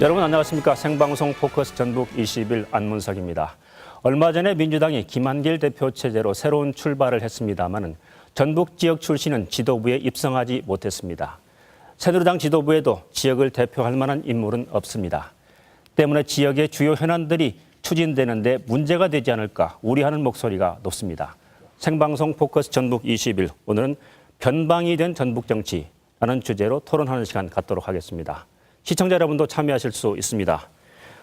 여러분 안녕하십니까. 생방송 포커스 전북 20일 안문석입니다. 얼마 전에 민주당이 김한길 대표 체제로 새로운 출발을 했습니다마는 전북 지역 출신은 지도부에 입성하지 못했습니다. 새누리당 지도부에도 지역을 대표할 만한 인물은 없습니다. 때문에 지역의 주요 현안들이 추진되는데 문제가 되지 않을까 우려하는 목소리가 높습니다. 생방송 포커스 전북 20일, 오늘은 변방이 된 전북 정치라는 주제로 토론하는 시간 갖도록 하겠습니다. 시청자 여러분도 참여하실 수 있습니다.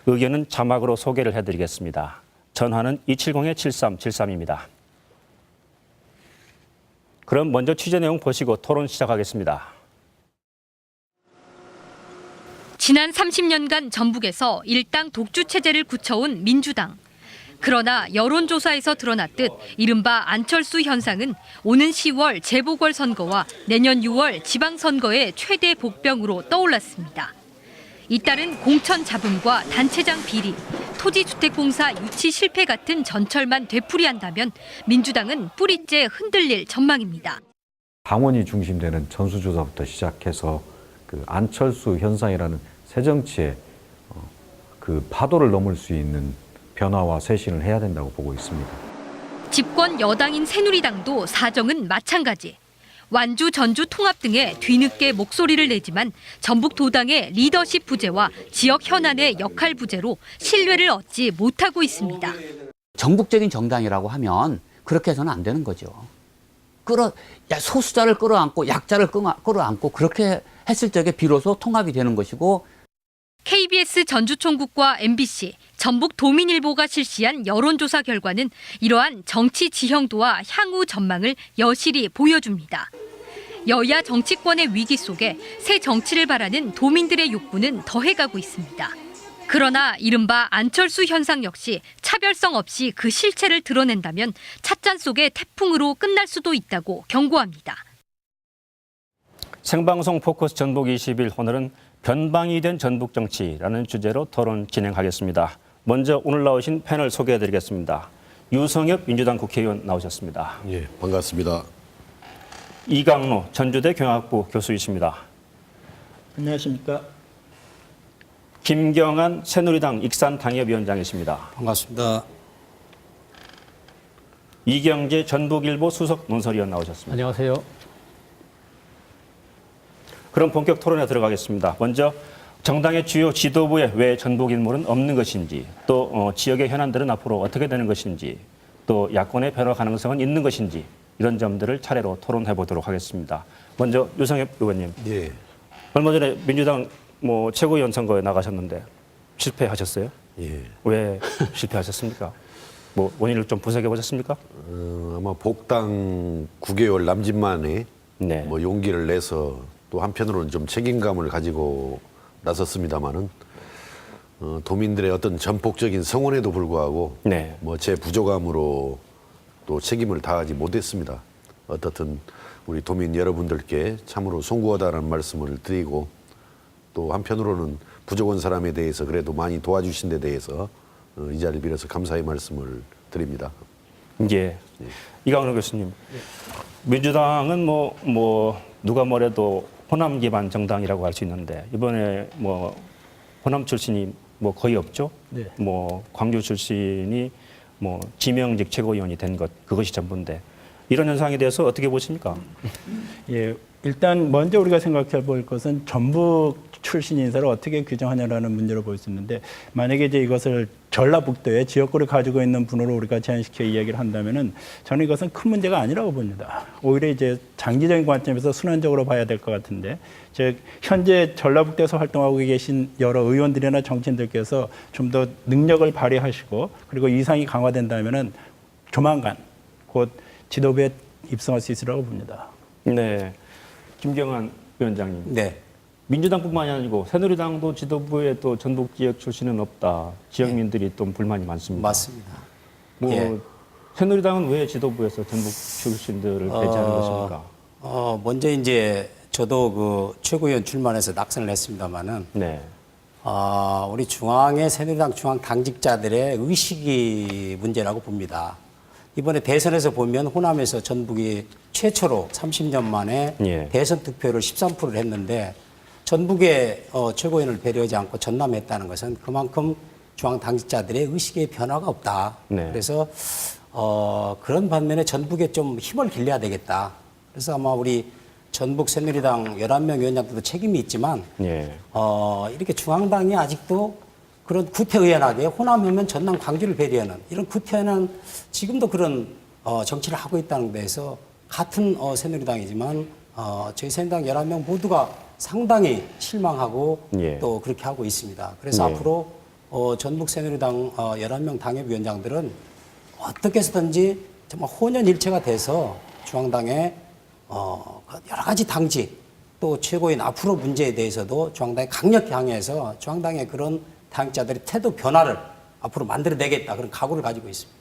의견은 자막으로 소개를 해드리겠습니다. 전화는 270-7373입니다. 그럼 먼저 취재 내용 보시고 토론 시작하겠습니다. 지난 30년간 전북에서 일당 독주 체제를 굳혀온 민주당. 그러나 여론조사에서 드러났듯 이른바 안철수 현상은 오는 10월 재보궐선거와 내년 6월 지방선거의 최대 복병으로 떠올랐습니다. 잇따른 공천 잡음과 단체장 비리, 토지주택공사 유치 실패 같은 전철만 되풀이한다면 민주당은 뿌리째 흔들릴 전망입니다. 당원이 중심되는 전수조사부터 시작해서 그 안철수 현상이라는 새정치의 그 파도를 넘을 수 있는 변화와 쇄신을 해야 된다고 보고 있습니다. 집권 여당인 새누리당도 사정은 마찬가지. 완주, 전주 통합 등에 뒤늦게 목소리를 내지만 전북 도당의 리더십 부재와 지역 현안의 역할 부재로 신뢰를 얻지 못하고 있습니다. 전국적인 정당이라고 하면 그렇게 해서는 안 되는 거죠. 소수자를 끌어안고 약자를 끌어안고 그렇게 했을 적에 비로소 통합이 되는 것이고. KBS 전주총국과 MBC, 전북도민일보가 실시한 여론조사 결과는 이러한 정치 지형도와 향후 전망을 여실히 보여줍니다. 여야 정치권의 위기 속에 새 정치를 바라는 도민들의 욕구는 더해가고 있습니다. 그러나 이른바 안철수 현상 역시 차별성 없이 그 실체를 드러낸다면 찻잔 속의 태풍으로 끝날 수도 있다고 경고합니다. 생방송 포커스 전북 20일, 오늘은 변방이 된 전북 정치라는 주제로 토론 진행하겠습니다. 먼저 오늘 나오신 패널 소개해드리겠습니다. 유성엽 민주당 국회의원 나오셨습니다. 예, 반갑습니다. 이강로 전주대 경학부 교수이십니다. 안녕하십니까. 김경한 새누리당 익산당협위원장이십니다. 반갑습니다. 이경재 전북일보 수석 논설위원 나오셨습니다. 안녕하세요. 그럼 본격 토론에 들어가겠습니다. 먼저 정당의 주요 지도부에 왜 전북 인물은 없는 것인지, 또 지역의 현안들은 앞으로 어떻게 되는 것인지, 또 야권의 변화 가능성은 있는 것인지, 이런 점들을 차례로 토론해 보도록 하겠습니다. 먼저 유성엽 의원님. 예. 얼마 전에 민주당 최고위원 선거에 나가셨는데 실패하셨어요? 예. 왜 실패하셨습니까? 원인을 좀 분석해 보셨습니까? 아마 복당 9개월 남짓 만에 네. 용기를 내서 또 한편으로는 좀 책임감을 가지고 나섰습니다마는 도민들의 어떤 전폭적인 성원에도 불구하고 네. 제 부족함으로 또 책임을 다하지 못했습니다. 어떻든 우리 도민 여러분들께 참으로 송구하다는 말씀을 드리고, 또 한편으로는 부족한 사람에 대해서 그래도 많이 도와주신 데 대해서 이 자리를 빌어서 감사의 말씀을 드립니다. 예. 이강로 교수님. 민주당은 누가 뭐래도 호남 기반 정당이라고 할 수 있는데 이번에 호남 출신이 거의 없죠. 네. 광주 출신이 지명직 최고위원이 된 것, 그것이 전부인데 이런 현상에 대해서 어떻게 보십니까? 예, 일단 먼저 우리가 생각해 볼 것은 전북 출신 인사를 어떻게 규정하냐라는 문제로 볼 수 있는데, 만약에 이제 이것을 전라북도의 지역구를 가지고 있는 분으로 우리가 제한시켜 이야기를 한다면은 저는 이것은 큰 문제가 아니라고 봅니다. 오히려 이제 장기적인 관점에서 순환적으로 봐야 될 것 같은데, 즉 현재 전라북도에서 활동하고 계신 여러 의원들이나 정치인들께서 좀 더 능력을 발휘하시고 그리고 이상이 강화된다면은 조만간 곧 지도부에 입성할 수 있으라고 봅니다. 네. 김경한 위원장님. 네. 민주당뿐만이 아니고 새누리당도 지도부에 또 전북 지역 출신은 없다. 지역민들이 또 불만이 많습니다. 맞습니다. 새누리당은 왜 지도부에서 전북 출신들을 배제하는 것입니까? 먼저 이제 저도 그 최고위원 출마해서 낙선을 했습니다만은, 네. 우리 중앙의 새누리당 중앙 당직자들의 의식이 문제라고 봅니다. 이번에 대선에서 보면 호남에서 전북이 최초로 30년 만에 예. 대선 득표를 13%를 했는데 전북의 최고위원을 배려하지 않고 전남했다는 것은 그만큼 중앙 당직자들의 의식의 변화가 없다. 네. 그래서 그런 반면에 전북에 좀 힘을 길러야 되겠다. 그래서 아마 우리 전북 새누리당 11명 위원장들도 책임이 있지만 예. 이렇게 중앙당이 아직도 그런 구태의연하게 호남하면 전남 광주를 배려하는 이런 구태의연한 지금도 그런 정치를 하고 있다는 데에서 같은 새누리당이지만 저희 새누리당 11명 모두가 상당히 실망하고 예. 또 그렇게 하고 있습니다. 그래서 예. 앞으로 전북 새누리당 11명 당협위원장들은 어떻게 해서든지 정말 혼연일체가 돼서 중앙당의 여러 가지 당직 또 최고위원 앞으로 문제에 대해서도 중앙당이 강력히 항의해서 중앙당의 그런 당직자들의 태도 변화를 앞으로 만들어내겠다 그런 각오를 가지고 있습니다.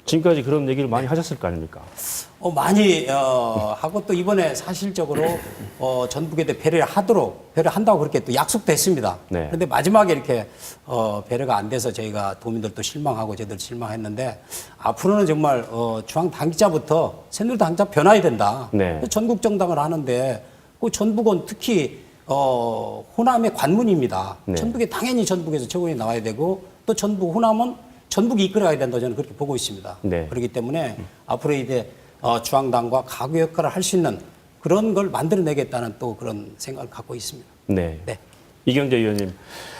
지금까지 그런 얘기를 많이 하셨을 거 아닙니까? 많이 하고 또 이번에 사실적으로 전북에 대해 배려한다고 그렇게 또 약속도 했습니다. 네. 그런데 마지막에 이렇게 배려가 안 돼서 저희가 도민들도 실망하고 저희들 실망했는데 앞으로는 정말 중앙 당직자부터 새누리당 당직자 변화해야 된다. 네. 전국 정당을 하는데 그 전북은 특히 호남의 관문입니다. 네. 전북에 당연히 전북에서 최고위원이 나와야 되고 또 전북 호남은 전북이 이끌어가야 된다 저는 그렇게 보고 있습니다. 네. 그렇기 때문에 앞으로 이제 중앙당과 가구 역할을 할 수 있는 그런 걸 만들어내겠다는 또 그런 생각을 갖고 있습니다. 네. 네. 이경재 의원님,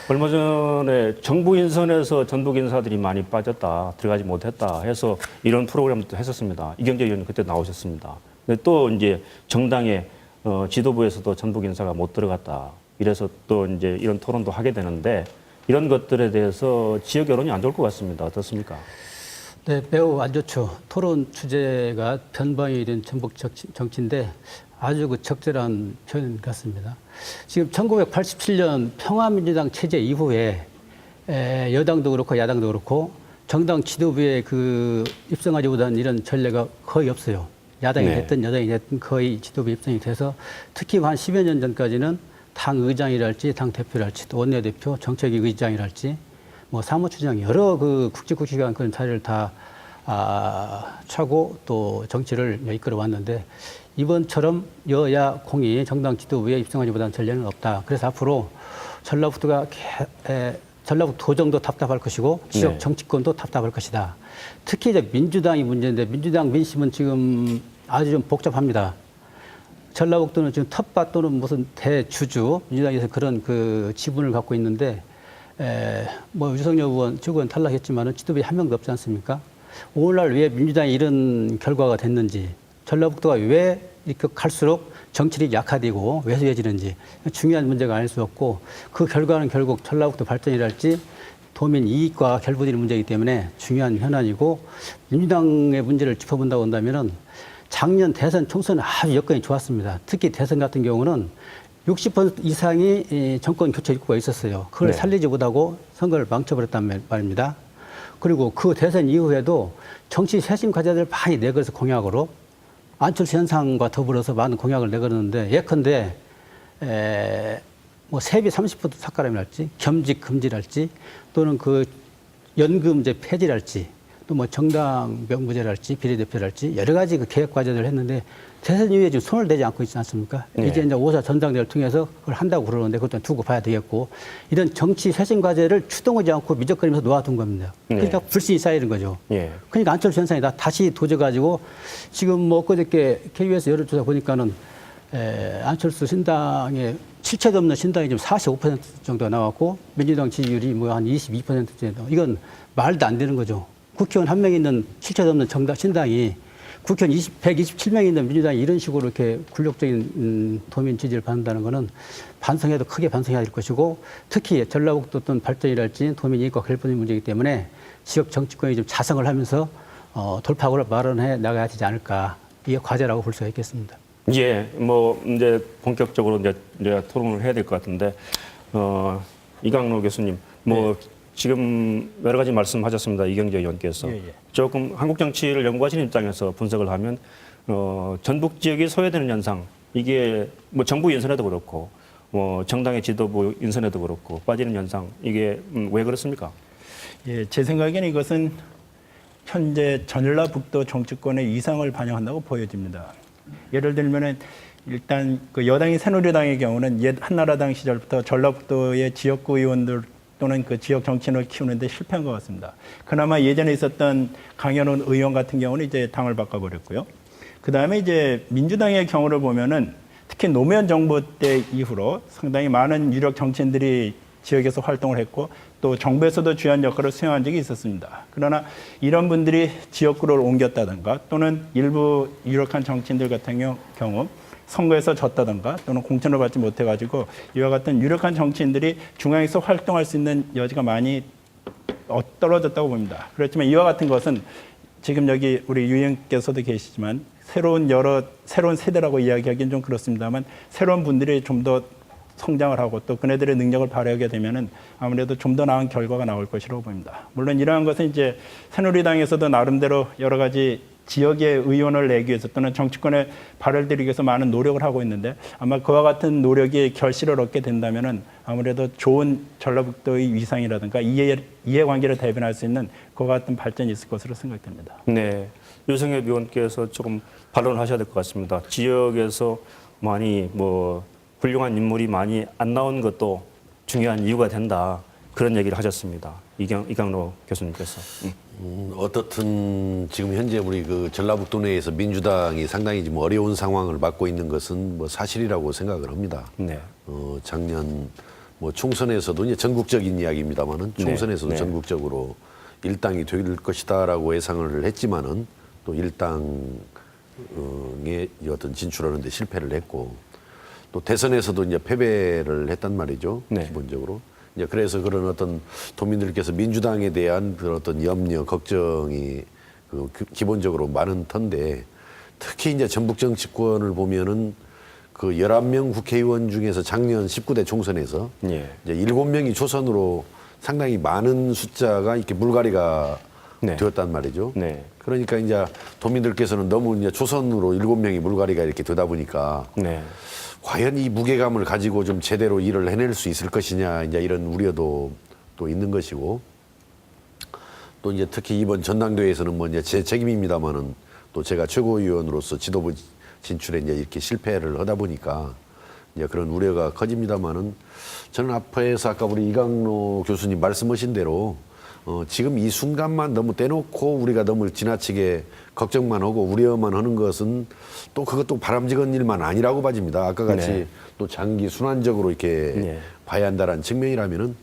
얼마 전에 정부 인선에서 전북 인사들이 많이 빠졌다, 들어가지 못했다 해서 이런 프로그램도 했었습니다. 이경재 의원님 그때 나오셨습니다. 근데 또 이제 정당의 지도부에서도 전북 인사가 못 들어갔다. 이래서 또 이제 이런 토론도 하게 되는데 이런 것들에 대해서 지역 여론이 안 좋을 것 같습니다. 어떻습니까? 네, 매우 안 좋죠. 토론 주제가 변방이 된 전북 정치인데 아주 그 적절한 표현 같습니다. 지금 1987년 평화민주당 체제 이후에 여당도 그렇고 야당도 그렇고 정당 지도부에 그 입성하지 못한 이런 전례가 거의 없어요. 야당이 네. 됐든 여당이 됐든 거의 지도부에 입성이 돼서 특히 한 10여 년 전까지는 당 의장이랄지 당 대표랄지 또 원내대표 정책위 의장이랄지 뭐 사무처장 여러 그 국직국기관 그런 자리를 다 차고 또 정치를 이끌어 왔는데 이번처럼 여야 공이 정당 지도부에 입성하지 못한 전례는 없다. 그래서 앞으로 전라북도 도정도 답답할 것이고 지역 네. 정치권도 답답할 것이다. 특히 이제 민주당이 문제인데 민주당 민심은 지금 아주 좀 복잡합니다. 전라북도는 지금 텃밭 또는 무슨 대주주 민주당에서 그런 그 지분을 갖고 있는데 뭐 유석열 의원 최고위원 탈락했지만은 지도부에 한 명도 없지 않습니까? 오늘날 왜 민주당이 이런 결과가 됐는지 전라북도가 왜 이렇게 갈수록 정치력이 약화되고 왜소해지는지 중요한 문제가 아닐 수 없고 그 결과는 결국 전라북도 발전이랄지 도민 이익과 결부되는 문제이기 때문에 중요한 현안이고 민주당의 문제를 짚어본다고 한다면은 작년 대선 총선은 아주 여건이 좋았습니다. 특히 대선 같은 경우는 60% 이상이 정권 교체 입구가 있었어요. 그걸 네. 살리지 못하고 선거를 망쳐버렸단 말입니다. 그리고 그 대선 이후에도 정치 쇄신 과제들 많이 내걸어서 공약으로 안철수 현상과 더불어서 많은 공약을 내걸었는데 예컨대 뭐 세비 30% 삭감이랄지 겸직 금지랄지 또는 그 연금제 폐지랄지 또 뭐 정당 명부제랄지 비례대표랄지 여러 가지 그 계획 과제들을 했는데 대선 이후에 지금 손을 대지 않고 있지 않습니까? 네. 이제 5사 전당대회를 통해서 그걸 한다고 그러는데 그것도 두고 봐야 되겠고 이런 정치 쇄신 과제를 추동하지 않고 미적거리면서 놓아둔 겁니다. 그러니까 네. 불신이 쌓이는 거죠. 예. 그러니까 안철수 현상이 다시 도져가지고 지금 뭐 엊그저께 KBS 여론조사 보니까는 안철수 신당의 실체도 없는 신당이 지금 45% 정도가 나왔고 민주당 지지율이 뭐 한 22% 정도. 이건 말도 안 되는 거죠. 국회의원 한 명 있는 실체도 없는 신당이 국회의원 127명 있는 민주당이 이런 식으로 이렇게 굴욕적인 도민 지지를 받는다는 것은 반성해도 크게 반성해야 될 것이고 특히 전라북도 어떤 발전이랄지 도민 이익과 결부된 문제이기 때문에 지역 정치권이 좀 자성을 하면서 돌파구를 마련해 나가야 되지 않을까. 이게 과제라고 볼 수가 있겠습니다. 예, 뭐 이제 본격적으로 이제 토론을 해야 될 것 같은데 이강로 교수님, 뭐 지금 여러 가지 말씀하셨습니다. 이경재 의원께서 조금 한국 정치를 연구하시는 입장에서 분석을 하면 전북 지역이 소외되는 현상 이게 뭐 정부 인선에도 그렇고 뭐 정당의 지도부 인선에도 그렇고 빠지는 현상 이게 왜 그렇습니까? 예, 제 생각에는 이것은 현재 전라북도 정치권의 이상을 반영한다고 보여집니다. 예를 들면은 일단 그 여당인 새누리당의 경우는 옛 한나라당 시절부터 전라북도의 지역구 의원들 또는 그 지역 정치인을 키우는데 실패한 것 같습니다. 그나마 예전에 있었던 강현훈 의원 같은 경우는 이제 당을 바꿔버렸고요. 그 다음에 이제 민주당의 경우를 보면은 특히 노무현 정부 때 이후로 상당히 많은 유력 정치인들이 지역에서 활동을 했고 또 정부에서도 주요한 역할을 수행한 적이 있었습니다. 그러나 이런 분들이 지역구를 옮겼다든가 또는 일부 유력한 정치인들 같은 경우 선거에서 졌다든가 또는 공천을 받지 못해가지고 이와 같은 유력한 정치인들이 중앙에서 활동할 수 있는 여지가 많이 떨어졌다고 봅니다. 그렇지만 이와 같은 것은 지금 여기 우리 유 의원께서도 계시지만 새로운 세대라고 이야기하기는 좀 그렇습니다만 새로운 분들이 좀 더 성장을 하고 또 그네들의 능력을 발휘하게 되면은 아무래도 좀 더 나은 결과가 나올 것이라고 봅니다. 물론 이러한 것은 이제 새누리당에서도 나름대로 여러 가지 지역의 의원을 내기 위해서 또는 정치권에 발을 들이기 위해서 많은 노력을 하고 있는데 아마 그와 같은 노력이 결실을 얻게 된다면은 아무래도 좋은 전라북도의 위상이라든가 이해관계를 대변할 수 있는 그와 같은 발전이 있을 것으로 생각됩니다. 네, 유승엽 의원께서 조금 반론하셔야 될 것 같습니다. 지역에서 많이 훌륭한 인물이 많이 안 나온 것도 중요한 이유가 된다. 그런 얘기를 하셨습니다. 이강로 교수님께서. 어떻든 지금 현재 우리 그 전라북도 내에서 민주당이 상당히 좀 어려운 상황을 맞고 있는 것은 사실이라고 생각을 합니다. 네. 작년 총선에서도 이제 전국적인 이야기입니다만은 총선에서도 네. 전국적으로 일당이 될 것이다라고 예상을 했지만은 또 일당에 어떤 진출하는데 실패를 했고 또 대선에서도 이제 패배를 했단 말이죠. 네. 기본적으로. 이제 그래서 그런 어떤 도민들께서 민주당에 대한 그런 어떤 염려, 걱정이 기본적으로 많은 터인데 특히 이제 전북 정치권을 보면은 그 11명 국회의원 중에서 작년 19대 총선에서 예. 이제 7명이 초선으로 상당히 많은 숫자가 이렇게 물갈이가 네. 되었단 말이죠. 네. 그러니까 이제 도민들께서는 너무 이제 초선으로 7명이 물갈이가 이렇게 되다 보니까 네. 과연 이 무게감을 가지고 좀 제대로 일을 해낼 수 있을 것이냐 이제 이런 우려도 또 있는 것이고 또 이제 특히 이번 전당대회에서는 이제 제 책임입니다만은 또 제가 최고위원으로서 지도부 진출에 이제 이렇게 실패를 하다 보니까 이제 그런 우려가 커집니다만은 저는 앞에서 아까 우리 이강로 교수님 말씀하신 대로 지금 이 순간만 너무 떼놓고 우리가 너무 지나치게 걱정만 하고 우려만 하는 것은 또 그것도 바람직한 일만 아니라고 봐집니다. 아까 같이 네. 또 장기 순환적으로 이렇게 네. 봐야 한다는 측면이라면은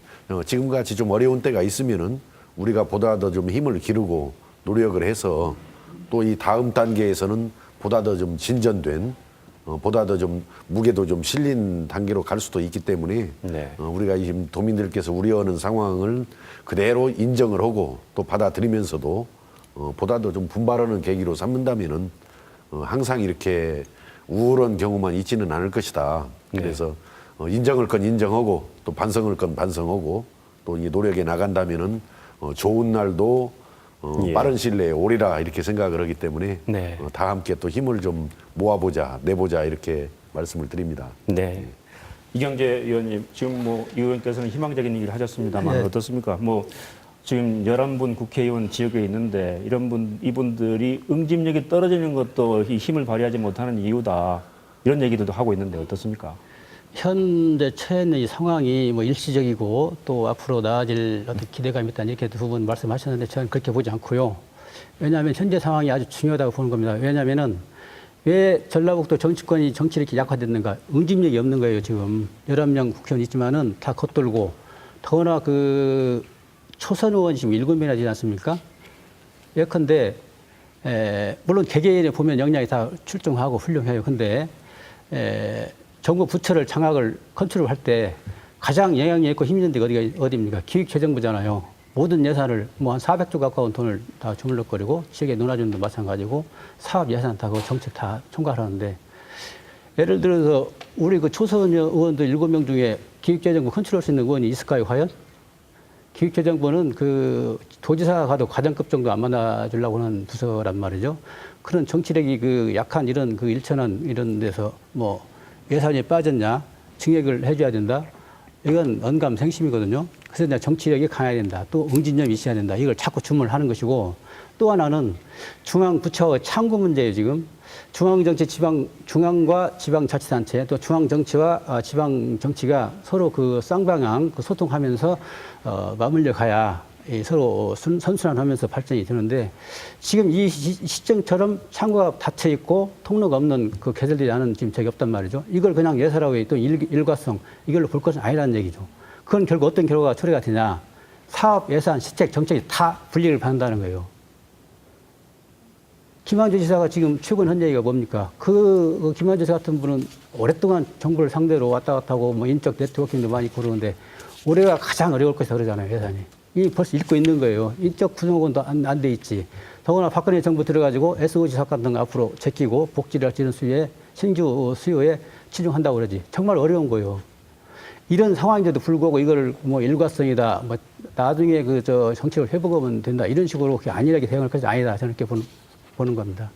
지금같이 좀 어려운 때가 있으면은 우리가 보다 더 좀 힘을 기르고 노력을 해서 또 이 다음 단계에서는 보다 더 좀 진전된 보다 더 좀 무게도 좀 실린 단계로 갈 수도 있기 때문에 네. 우리가 지금 도민들께서 우려하는 상황을 그대로 인정을 하고 또 받아들이면서도 보다 더 좀 분발하는 계기로 삼는다면은 항상 이렇게 우울한 경우만 있지는 않을 것이다. 그래서 인정할 건 인정하고 또 반성할 건 반성하고 또 이 노력에 나간다면은 좋은 날도 예. 빠른 시일 내에 오리라 이렇게 생각을 하기 때문에 네. 다 함께 또 힘을 좀 모아보자, 내보자 이렇게 말씀을 드립니다. 네. 이경재 의원님, 지금 이 의원께서는 희망적인 얘기를 하셨습니다만 네. 어떻습니까? 지금 11분 국회의원 지역에 있는데 이분들이 응집력이 떨어지는 것도 이 힘을 발휘하지 못하는 이유다. 이런 얘기도 하고 있는데 어떻습니까? 현재 처해 있는 이 상황이 일시적이고 또 앞으로 나아질 어떤 기대감이 있다 이렇게 두 분 말씀하셨는데 저는 그렇게 보지 않고요. 왜냐하면 현재 상황이 아주 중요하다고 보는 겁니다. 왜냐하면은 왜 전라북도 정치권이 정치를 이렇게 약화됐는가? 응집력이 없는 거예요, 지금. 11명 국회의원 있지만은 다 겉돌고 더구나 그 초선 의원이 지금 7명이나 되지 않습니까? 예컨대 물론 개개인에 보면 역량이 다 출중하고 훌륭해요. 근데 정부 부처를 장악을 컨트롤할 때 가장 영향력 있고 힘 있는 데가 어디입니까? 기획재정부잖아요. 모든 예산을 한 400조 가까운 돈을 다 주물럭거리고 지역에 논하준도 마찬가지고 사업 예산 다 그 정책 다 총괄하는데 예를 들어서 우리 그 초선 의원들 7명 중에 기획재정부 컨트롤할 수 있는 의원이 있을까요, 과연? 기획재정부는 그 도지사가 가도 과장급 정도 안 만나주려고 하는 부서란 말이죠. 그런 정치력이 그 약한 이런 그 일천한 이런 데서 예산이 빠졌냐, 증액을 해줘야 된다. 이건 언감생심이거든요. 그래서 이제 정치력이 강해야 된다. 또 응집력이 있어야 된다. 이걸 자꾸 주문을 하는 것이고 또 하나는 중앙부처의 창구 문제예요, 지금. 중앙정치, 중앙과 지방자치단체 또 중앙정치와 지방정치가 서로 그 쌍방향 그 소통하면서 맞물려 가야 서로 선순환하면서 발전이 되는데 지금 이 시점처럼 창구가 닫혀 있고 통로가 없는 그 개설되지 않은 지금 적이 없단 말이죠. 이걸 그냥 예사라고 또 일과성 이걸로 볼 것은 아니라는 얘기죠. 그건 결국 어떤 결과가 초래가 되냐. 사업, 예산, 시책, 정책이 다 불이익을 받는다는 거예요. 김한주 지사가 지금 최근 한 얘기가 뭡니까? 그 김한주 지사 같은 분은 오랫동안 정부를 상대로 왔다 갔다 하고 뭐 인적 네트워킹도 많이 있고 그러는데 올해가 가장 어려울 것이다 그러잖아요, 예산이. 이 벌써 읽고 있는 거예요. 인적 구성원도 안 돼 있지. 더구나 박근혜 정부 들어가지고 SOG 사건 등 앞으로 제끼고 복지를 할지 이런 신규 수요에 치중한다고 그러지. 정말 어려운 거예요. 이런 상황인데도 불구하고 이걸 뭐 일과성이다, 뭐 나중에 정책을 회복하면 된다 이런 식으로 그렇게 안일하게 대응할 것이 아니다 저는 이렇게 보는 겁니다.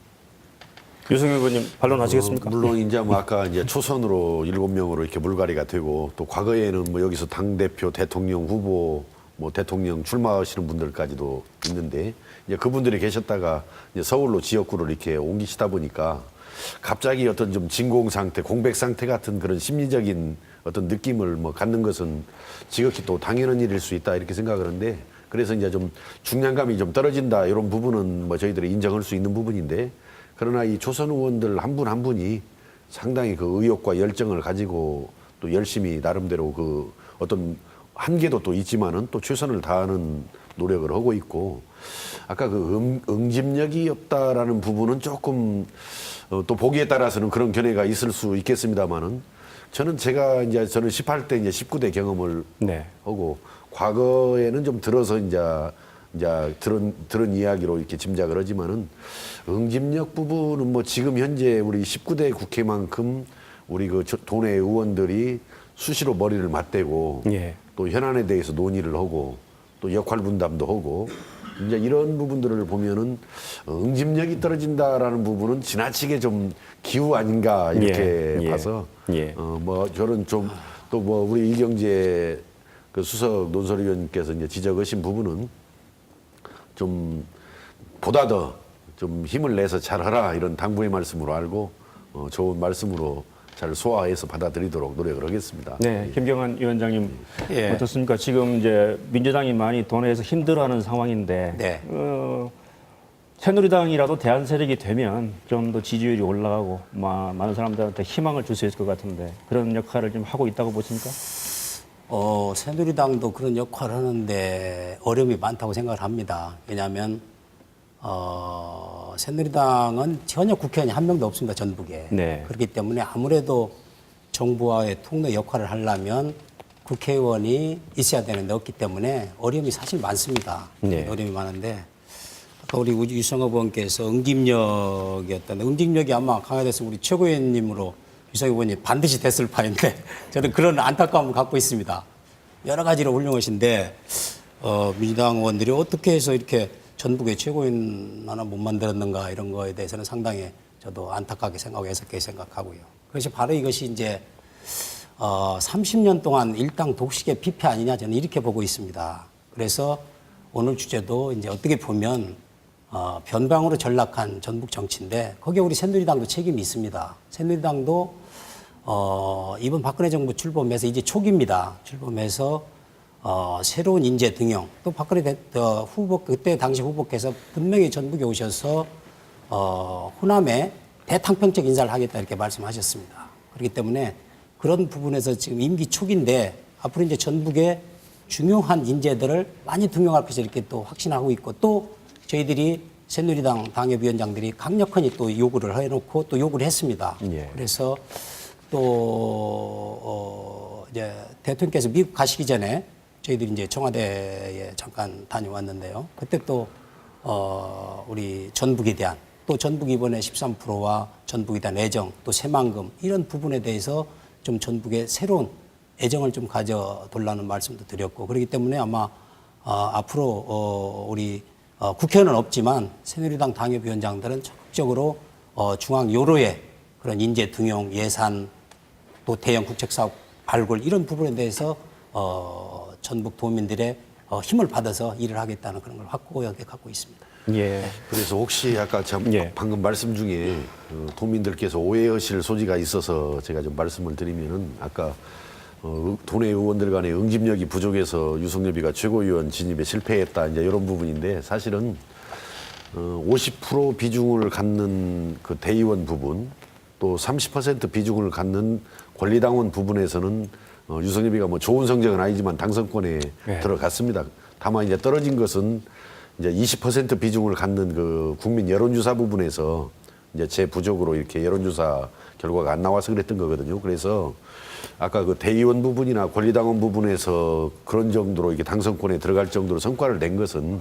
유승민 의원님 반론하시겠습니까? 물론 이제 뭐 아까 이제 초선으로 7명으로 이렇게 물갈이가 되고 또 과거에는 뭐 여기서 당 대표, 대통령 후보, 뭐 대통령 출마하시는 분들까지도 있는데 이제 그분들이 계셨다가 이제 서울로 지역구를 이렇게 옮기시다 보니까 갑자기 어떤 좀 진공 상태, 공백 상태 같은 그런 심리적인 어떤 느낌을 뭐 갖는 것은 지극히 또 당연한 일일 수 있다 이렇게 생각하는데 그래서 이제 좀 중량감이 좀 떨어진다 이런 부분은 뭐 저희들이 인정할 수 있는 부분인데 그러나 이 초선 의원들 한 분 한 분이 상당히 그 의욕과 열정을 가지고 또 열심히 나름대로 그 어떤 한계도 또 있지만은 또 최선을 다하는 노력을 하고 있고 아까 그 응집력이 없다라는 부분은 조금 또 보기에 따라서는 그런 견해가 있을 수 있겠습니다만은 저는 18대 이제 19대 경험을 네. 하고 과거에는 좀 들어서 이제 들은 이야기로 이렇게 짐작을 하지만은 응집력 부분은 뭐 지금 현재 우리 19대 국회만큼 우리 그 도내 의원들이 수시로 머리를 맞대고 예. 또 현안에 대해서 논의를 하고 또 역할 분담도 하고 이제 이런 부분들을 보면은 응집력이 떨어진다라는 부분은 지나치게 좀 기우 아닌가 이렇게 예. 봐서 예. 뭐 저는 좀 또 뭐 우리 이경재 그 수석 논설위원께서 이제 지적하신 부분은 좀 보다 더 좀 힘을 내서 잘하라 이런 당부의 말씀으로 알고 좋은 말씀으로 잘 소화해서 받아들이도록 노력을 하겠습니다. 네, 김경환 위원장님 예. 어떻습니까? 지금 이제 민주당이 많이 도내에서 힘들어하는 상황인데 네. 새누리당이라도 대안 세력이 되면 좀 더 지지율이 올라가고 많은 사람들한테 희망을 줄 수 있을 것 같은데 그런 역할을 좀 하고 있다고 보십니까? 새누리당도 그런 역할을 하는데 어려움이 많다고 생각을 합니다. 왜냐하면 새누리당은 전혀 국회의원이 한 명도 없습니다, 전북에. 네. 그렇기 때문에 아무래도 정부와의 통로 역할을 하려면 국회의원이 있어야 되는데 없기 때문에 어려움이 사실 많습니다. 네. 어려움이 많은데 아까 우리 유성업 의원께서 응집력이었던데 응집력이 아마 강화됐으면 우리 최고위원님으로 유성업 의원이 반드시 됐을 파인데 저는 그런 안타까움을 갖고 있습니다. 여러 가지로 훌륭하신데 민주당 의원들이 어떻게 해서 이렇게 전북의 최고위원 하나 못 만들었는가 이런 거에 대해서는 상당히 저도 안타깝게 생각하고 애석하게 생각하고요. 그래서 바로 이것이 이제 30년 동안 일당 독식의 피폐 아니냐 저는 이렇게 보고 있습니다. 그래서 오늘 주제도 이제 어떻게 보면 변방으로 전락한 전북 정치인데 거기에 우리 새누리당도 책임이 있습니다. 새누리당도 이번 박근혜 정부 출범해서 이제 초기입니다. 출범해서 새로운 인재 등용 또 박근혜 후보 그때 당시 후보께서 분명히 전북에 오셔서 호남에 대탕평적 인사를 하겠다 이렇게 말씀하셨습니다. 그렇기 때문에 그런 부분에서 지금 임기 초기인데 앞으로 이제 전북에 중요한 인재들을 많이 등용할 것을 이렇게 또 확신하고 있고 또 저희들이 새누리당 당협위원장들이 강력하게 또 요구를 해놓고 또 요구를 했습니다. 예. 그래서 또 이제 대통령께서 미국 가시기 전에 저희들이 이제 청와대에 잠깐 다녀왔는데요. 그때 또 우리 전북에 대한 또 전북 이번에 13%와 전북에 대한 애정 또 새만금 이런 부분에 대해서 좀 전북의 새로운 애정을 좀 가져달라는 말씀도 드렸고 그렇기 때문에 아마 앞으로 우리 국회의원은 없지만 새누리당 당협위원장들은 적극적으로 중앙 요로의 그런 인재 등용 예산 또 대형 국책사업 발굴 이런 부분에 대해서 전북 도민들의 힘을 받아서 일을 하겠다는 그런 걸 확고하게 갖고 있습니다. 예. 그래서 혹시 아까 참 예. 방금 말씀 중에 도민들께서 오해하실 소지가 있어서 제가 좀 말씀을 드리면은 아까 도내 의원들 간의 응집력이 부족해서 유성엽이가 최고위원 진입에 실패했다 이제 이런 부분인데 사실은 50% 비중을 갖는 그 대의원 부분 또 30% 비중을 갖는 권리당원 부분에서는 유성엽이가 뭐 좋은 성적은 아니지만 당선권에 네. 들어갔습니다. 다만 이제 떨어진 것은 이제 20% 비중을 갖는 그 국민 여론조사 부분에서 이제 제 부족으로 이렇게 여론조사 결과가 안 나와서 그랬던 거거든요. 그래서 아까 그 대의원 부분이나 권리당원 부분에서 그런 정도로 이게 당선권에 들어갈 정도로 성과를 낸 것은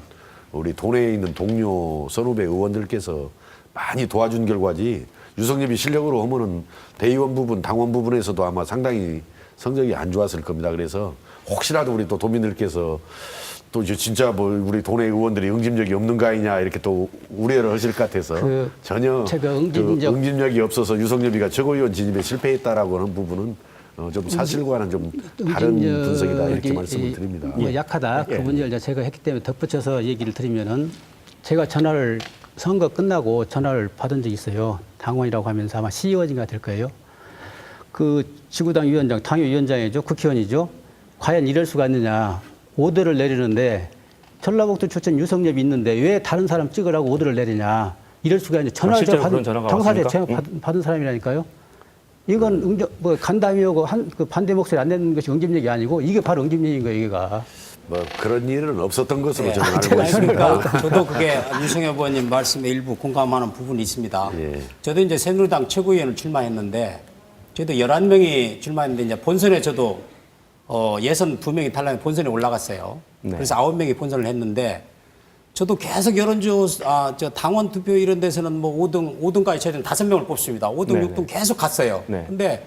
우리 도내에 있는 동료 선후배 의원들께서 많이 도와준 결과지 유성엽이 실력으로 하면은 대의원 부분, 당원 부분에서도 아마 상당히 성적이 안 좋았을 겁니다. 그래서 혹시라도 우리 또 도민들께서 또 이제 진짜 뭐 우리 도내 의원들이 응집력이 없는 거 아니냐 이렇게 또 우려를 하실 것 같아서 전혀 제가 응집력이 없어서 유성엽이가 최고위원 진입에 실패했다라고 하는 부분은 좀 사실과는 좀 다른 분석이다 이렇게 말씀을 드립니다. 뭐 약하다 그 문제를 제가 했기 때문에 덧붙여서 얘기를 드리면은 제가 전화를 선거 끝나고 전화를 받은 적이 있어요. 당원이라고 하면서 아마 시의원인가 될 거예요. 그 지구당 위원장, 당협위원장이죠, 국회의원이죠. 과연 이럴 수가 있느냐. 오더를 내리는데 전라북도 출신 유성엽이 있는데 왜 다른 사람 찍으라고 오더를 내리냐. 이럴 수가 있느냐. 전화를 실제로 제가 그런 전화가 당사자에 제가 왔습니까? 받은 사람이라니까요. 이건 뭐 간담회 오고 그 반대 목소리 안 내는 것이 응집력이 아니고 이게 바로 응집력인 거예요, 이게가. 뭐 그런 일은 없었던 것으로 네. 저는 알고 있습니다. 그러니까 저도 그게 유성엽 의원님 말씀에 일부 공감하는 부분이 있습니다. 예. 저도 이제 새누리당 최고위원을 출마했는데 저도 11명이 출마했는데 이제 본선에 저도 예선 2명이 탈락해 본선에 올라갔어요. 네. 그래서 9명이 본선을 했는데 저도 계속 저 당원 투표 이런 데서는 뭐 5등까지 저희는 5명을 뽑습니다. 5등, 네네. 6등 계속 갔어요. 네. 근데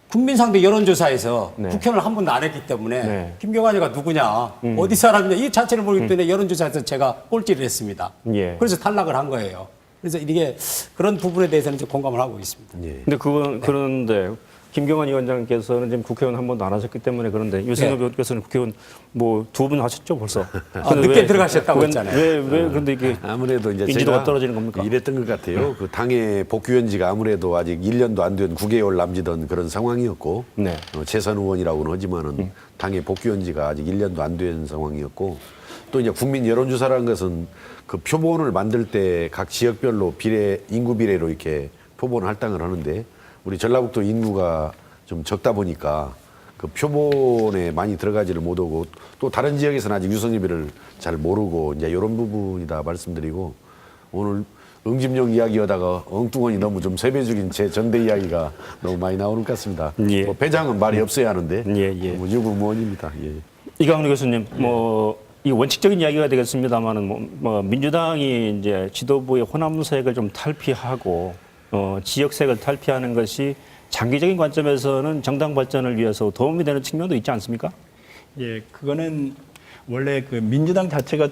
국민상대 여론조사에서 네. 국회의원을 한 번도 안 했기 때문에 네. 김경환이가 누구냐, 어디 사람이냐 이 자체를 모르기 때문에 여론조사에서 제가 꼴찌를 했습니다. 예. 그래서 탈락을 한 거예요. 그래서 이게 그런 부분에 대해서는 이제 공감을 하고 있습니다. 예. 근데 그런데 김경환 위원장께서는 지금 국회의원 한 번도 안 하셨기 때문에 그런데 유승엽 의원께서는 국회의원 뭐 2분 하셨죠 벌써. 근데 늦게 들어가셨다고 했잖아요. 왜 그런데 이게 아무래도 이제 인지도가 제가 떨어지는 겁니까? 이랬던 것 같아요. 그 당의 복귀연지가 아무래도 아직 1년도 안 된 9개월 남짓던 그런 상황이었고 네. 재선 의원이라고는 하지만은 당의 복귀연지가 아직 1년도 안 된 상황이었고 또 이제 국민 여론조사라는 것은 그 표본을 만들 때 각 지역별로 인구 비례로 이렇게 표본 할당을 하는데 우리 전라북도 인구가 좀 적다 보니까 그 표본에 많이 들어가지를 못하고 또 다른 지역에서는 아직 유성엽이를 잘 모르고 이제 이런 부분이다 말씀드리고 오늘 응집력 이야기하다가 엉뚱하니 너무 좀 세배적인 제 전대 이야기가 너무 많이 나오는 것 같습니다. 예. 뭐 배장은 말이 없어야 하는데 예. 뭐 유구무원입니다. 예. 이강훈 교수님 이 원칙적인 이야기가 되겠습니다만은 뭐 민주당이 이제 지도부의 호남색을 좀 탈피하고 지역색을 탈피하는 것이 장기적인 관점에서는 정당 발전을 위해서 도움이 되는 측면도 있지 않습니까? 예, 그거는 원래 그 민주당 자체가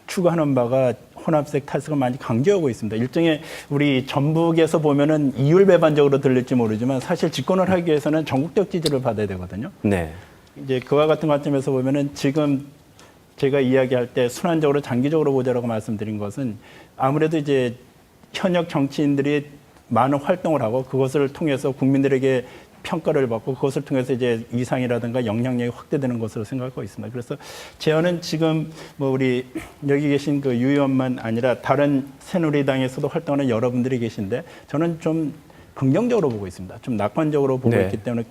추구하는 바가 혼합색 탈색을 많이 강조하고 있습니다. 일종의 우리 전북에서 보면은 이율배반적으로 들릴지 모르지만 사실 집권을 하기 위해서는 전국적 지지를 받아야 되거든요. 네. 이제 그와 같은 관점에서 보면은 지금 제가 이야기할 때 순환적으로 장기적으로 보자라고 말씀드린 것은 아무래도 이제 현역 정치인들이 많은 활동을 하고 그것을 통해서 국민들에게 평가를 받고 그것을 통해서 이제 위상이라든가 영향력이 확대되는 것으로 생각하고 있습니다. 그래서 제안은 지금 뭐 우리 여기 계신 그 유 의원만 아니라 다른 새누리당에서도 활동하는 여러분들이 계신데 저는 좀 긍정적으로 보고 있습니다. 좀 낙관적으로 보고 네. 있기 때문에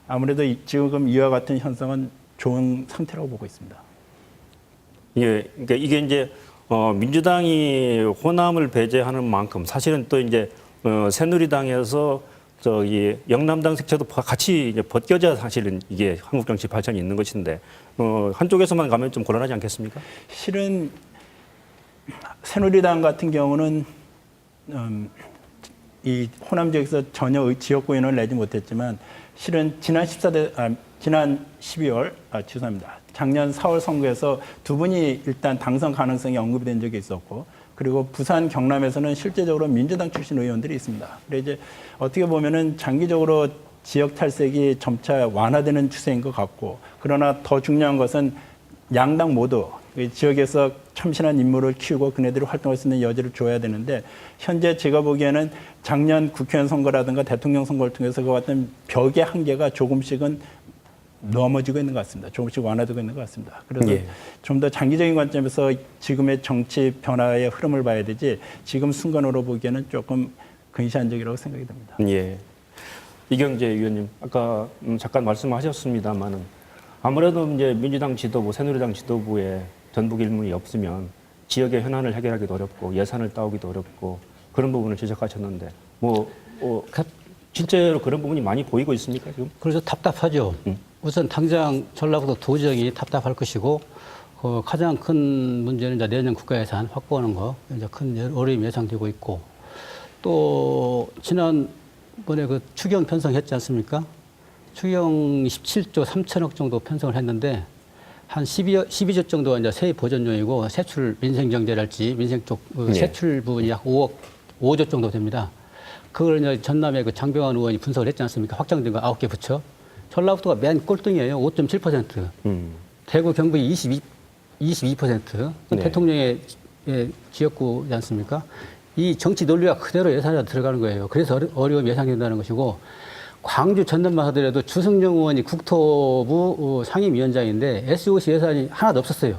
아무래도 지금 이와 같은 현상은 좋은 상태라고 보고 있습니다. 예, 그러니까 이게 이제 민주당이 호남을 배제하는 만큼 사실은 또 이제 새누리당에서 저기 영남당 색채도 같이 이제 벗겨져야 사실은 이게 한국 정치 발전이 있는 것인데 한쪽에서만 가면 좀 곤란하지 않겠습니까? 실은 새누리당 같은 경우는 이 호남 지역에서 전혀 지역구 인원을 내지 못했지만 실은 지난 12월 죄송합니다. 작년 4월 선거에서 두 분이 일단 당선 가능성이 언급이 된 적이 있었고 그리고 부산, 경남에서는 실제적으로 민주당 출신 의원들이 있습니다. 그래 이제 어떻게 보면은 장기적으로 지역 탈색이 점차 완화되는 추세인 것 같고 그러나 더 중요한 것은 양당 모두 이 지역에서 참신한 인물을 키우고 그네들이 활동할 수 있는 여지를 줘야 되는데 현재 제가 보기에는 작년 국회의원 선거라든가 대통령 선거를 통해서 그 같은 벽의 한계가 조금씩은 넘어지고 있는 것 같습니다. 조금씩 완화되고 있는 것 같습니다. 그래서 예. 좀 더 장기적인 관점에서 지금의 정치 변화의 흐름을 봐야 되지 지금 순간으로 보기에는 조금 근시안적이라고 생각이 듭니다. 예. 이경재 의원님, 아까 잠깐 말씀하셨습니다만은 아무래도 이제 민주당 지도부, 새누리당 지도부에 전북 일문이 없으면 지역의 현안을 하기도 어렵고 예산을 따오기도 어렵고 그런 부분을 지적하셨는데 실제로 그런 부분이 많이 보이고 있습니까 지금? 그래서 답답하죠. 우선 당장 전라북도 도정이 답답할 것이고 가장 큰 문제는 이제 내년 국가예산 확보하는 거 이제 큰 어려움이 예상되고 있고 또 지난번에 그 추경 편성했지 않습니까? 추경 17조 3천억 정도 편성을 했는데 한 12조 정도가 이제 세입 보전용이고 세출 민생경제랄지 민생 쪽 세출 부분이 약 5조 정도 됩니다. 그걸 이제 전남의 그 장병환 의원이 분석을 했지 않습니까? 확정된 거 9개 부처. 전라북도가 맨 꼴등이에요. 5.7%. 대구, 경북이 22%. 네. 대통령의 지역구지 않습니까? 이 정치 논리가 그대로 예산에 들어가는 거예요. 그래서 어려움이 예상된다는 것이고 광주 전남만 하더라도 주승용 의원이 국토부 상임위원장인데 SOC 예산이 하나도 없었어요.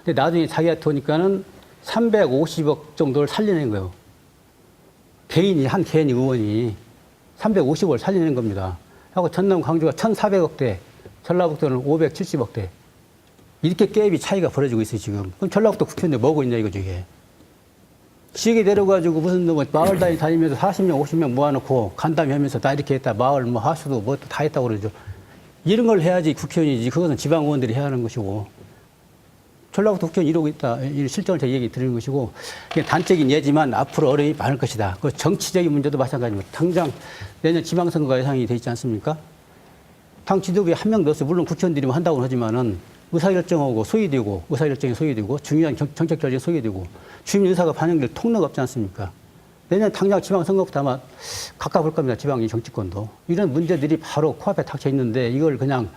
근데 나중에 자기한테 오니까는 350억 정도를 살리는 거예요. 한 개인 의원이 350억을 살리는 겁니다. 하고 전남 광주가 1,400억대, 전라북도는 570억대. 이렇게 갭이 차이가 벌어지고 있어요, 지금. 그럼 전라북도 국회의원들 뭐하고 있냐, 이거죠, 이게. 지역에 내려가지고 무슨 뭐 마을 다니면서 40명, 50명 모아놓고 간담회 하면서 나 이렇게 했다. 마을 뭐 하수도 뭐 다 했다고 그러죠. 이런 걸 해야지 국회의원이지. 그것은 지방 의원들이 해야 하는 것이고. 전라북도 국회의원 이러고 있다. 이 실정을 제가 얘기 드리는 것이고. 이게 단적인 예지만 앞으로 어려움이 많을 것이다. 그 정치적인 문제도 마찬가지입니다. 당장 내년 지방선거가 예상이 돼 있지 않습니까? 당 지도부에 한 명 넣어서 물론 국회의원들이 뭐 한다고는 하지만은 의사결정하고 소외되고 의사결정이 소외되고 중요한 정책 결정이 소외되고 주민 의사가 반영될 통로가 없지 않습니까? 내년 당장 지방선거부터 아마 가까울 겁니다. 지방의 정치권도. 이런 문제들이 바로 코앞에 닥쳐 있는데 이걸 그냥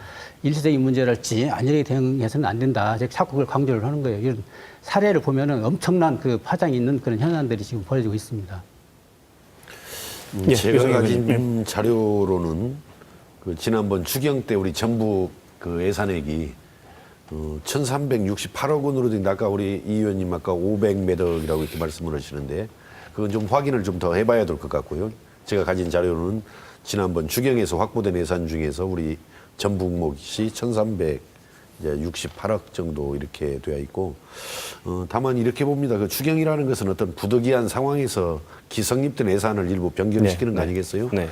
일시적인 문제랄지 안전하게 대응해서는 안 된다. 제가 자꾸 그걸 강조를 하는 거예요. 이런 사례를 보면은 엄청난 그 파장이 있는 그런 현안들이 지금 벌어지고 있습니다. 제가 가진 자료로는 그 지난번 추경 때 우리 전북 그 예산액이 1,368억 원으로 된 아까 우리 이 의원님 아까 500몇 억이라고 이렇게 말씀을 하시는데 그건 좀 확인을 좀 더 해봐야 될 것 같고요. 제가 가진 자료는 지난번 추경에서 확보된 예산 중에서 우리 전북 몫이 1,368억 정도 이렇게 되어 있고 다만 이렇게 봅니다. 그 추경이라는 것은 어떤 부득이한 상황에서 기성립된 예산을 일부 변경시키는 거 아니겠어요? 네.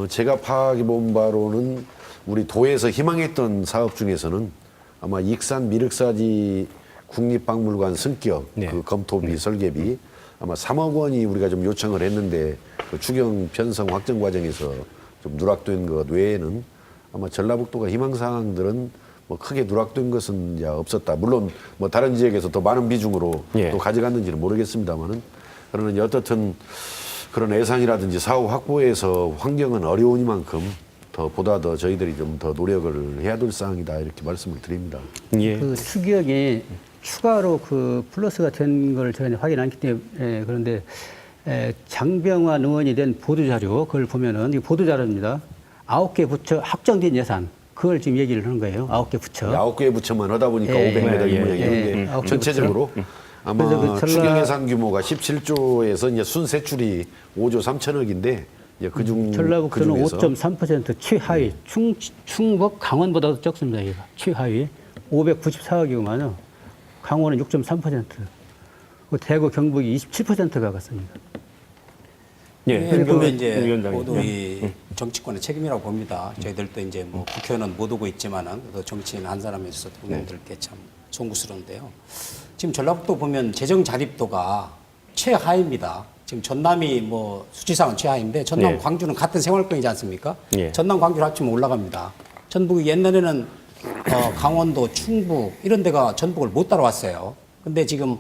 제가 파악해 본 바로는 우리 도에서 희망했던 사업 중에서는 아마 익산 미륵사지 국립박물관 승격 그 검토비 설계비 아마 3억 원이 우리가 좀 요청을 했는데 그 추경 편성 확정 과정에서 좀 누락된 것 외에는 아마 전라북도가 희망 사항들은 뭐 크게 누락된 것은 이제 없었다. 물론 뭐 다른 지역에서 더 많은 비중으로 또 가져갔는지는 모르겠습니다만은 그러나 어떻든 그런 예산이라든지 사후 확보에서 환경은 어려우니만큼 보다 더 저희들이 좀 더 노력을 해야 될 사항이다 이렇게 말씀을 드립니다. 예. 그 추경이 추가로 그 플러스가 된 걸 저희는 확인 않기 때문에 그런데 장병환 의원이 낸 보도자료 그걸 보면은 이게 보도자료입니다. 9개 부처 확정된 예산 그걸 지금 얘기를 하는 거예요. 9개 부처. 9개 부처만 하다 보니까 500몇 억이 모양이었는데 전체적으로 아마 그 추경 예산 규모가 17조에서 이제 순세출이 5조 3천억인데 그중 전라북도는 그중에서 5.3% 최하위, 충북 강원보다도 적습니다. 이가 최하위 594억이구만요. 강원은 6.3%, 대구 경북이 27%가 갔습니다. 예. 그러면 이제 위원장님. 모두 이 정치권의 책임이라고 봅니다. 저희들도 이제 뭐 국회의원은 못 오고 있지만은 또 정치인 한 사람에서 국민들께 참 송구스러운데요. 지금 전라북도 보면 재정 자립도가 최하입니다. 지금 전남이 뭐 수치상은 최하인데 전남, 광주는 같은 생활권이지 않습니까? 전남, 광주를 합치면 올라갑니다. 전북이 옛날에는 강원도, 충북 이런 데가 전북을 못 따라왔어요. 근데 지금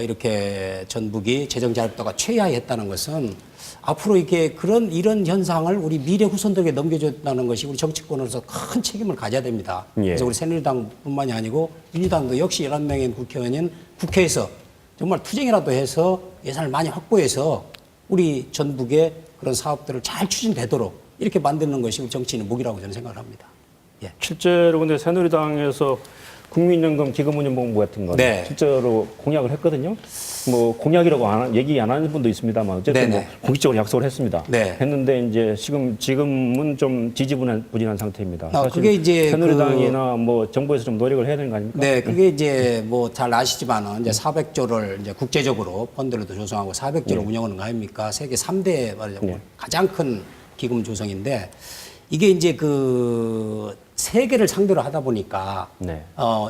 이렇게 전북이 재정 자립도가 최하에 했다는 것은 앞으로 이렇게 이런 현상을 우리 미래 후손들에게 넘겨줬다는 것이 우리 정치권으로서 큰 책임을 가져야 됩니다. 예. 그래서 우리 새누리당뿐만이 아니고 민주당도 역시 11명의 국회의원은 국회에서 정말 투쟁이라도 해서 예산을 많이 확보해서 우리 전북의 그런 사업들을 잘 추진되도록 이렇게 만드는 것이 우리 정치인의 목이라고 저는 생각을 합니다. 예. 실제로 근데 새누리당에서 국민연금 기금운용본부 같은 거 네. 실제로 공약을 했거든요. 뭐 공약이라고 얘기 안 하는 분도 있습니다만 어쨌든 뭐 네네. 공식적으로 약속을 했습니다. 네. 했는데 이제 지금은 좀 지지부진한 상태입니다. 사실 그게 이제 새누리당이나 뭐 정부에서 좀 노력을 해야 되는 거 아닙니까? 네, 그게 이제 뭐 잘 아시지만은 이제 400조를 이제 국제적으로 펀드를도 조성하고 400조를 운영하는 거 아닙니까? 세계 3대 말하자면 네. 가장 큰 기금 조성인데 이게 이제 세계를 상대로 하다 보니까 네.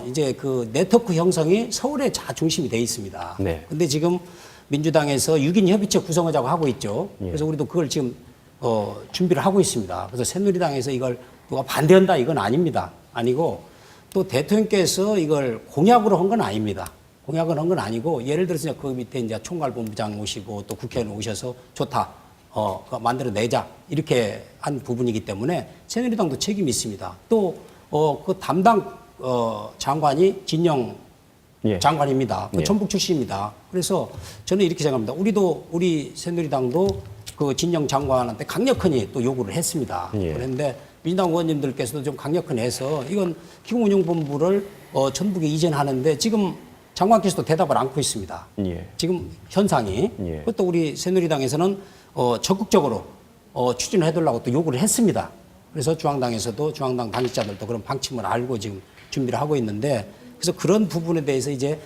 이제 네트워크 형성이 서울에 중심이 돼 있습니다. 네. 근데 지금 민주당에서 6인 협의체 구성하자고 하고 있죠. 예. 그래서 우리도 그걸 지금 준비를 하고 있습니다. 그래서 새누리당에서 이걸 누가 반대한다 이건 아닙니다. 아니고 또 대통령께서 이걸 공약으로 한 건 아닙니다. 공약을 한 건 아니고 예를 들어서 그 밑에 이제 총괄본부장 오시고 또 국회의원 오셔서 좋다. 그거 만들어내자. 이렇게 한 부분이기 때문에 새누리당도 책임이 있습니다. 또, 그 담당, 장관이 진영 예. 장관입니다. 그 예. 전북 출신입니다. 그래서 저는 이렇게 생각합니다. 우리 새누리당도 그 진영 장관한테 강력하게 또 요구를 했습니다. 예. 그런데 민주당 의원님들께서도 좀 강력하게 해서 이건 기금운용본부를 전북에 이전하는데 지금 장관께서도 대답을 않고 있습니다. 예. 지금 현상이. 예. 그것도 우리 새누리당에서는 적극적으로 추진을 해달라고 또 요구를 했습니다. 그래서 중앙당에서도 중앙당 당직자들도 그런 방침을 알고 지금 준비를 하고 있는데 그래서 그런 부분에 대해서 이제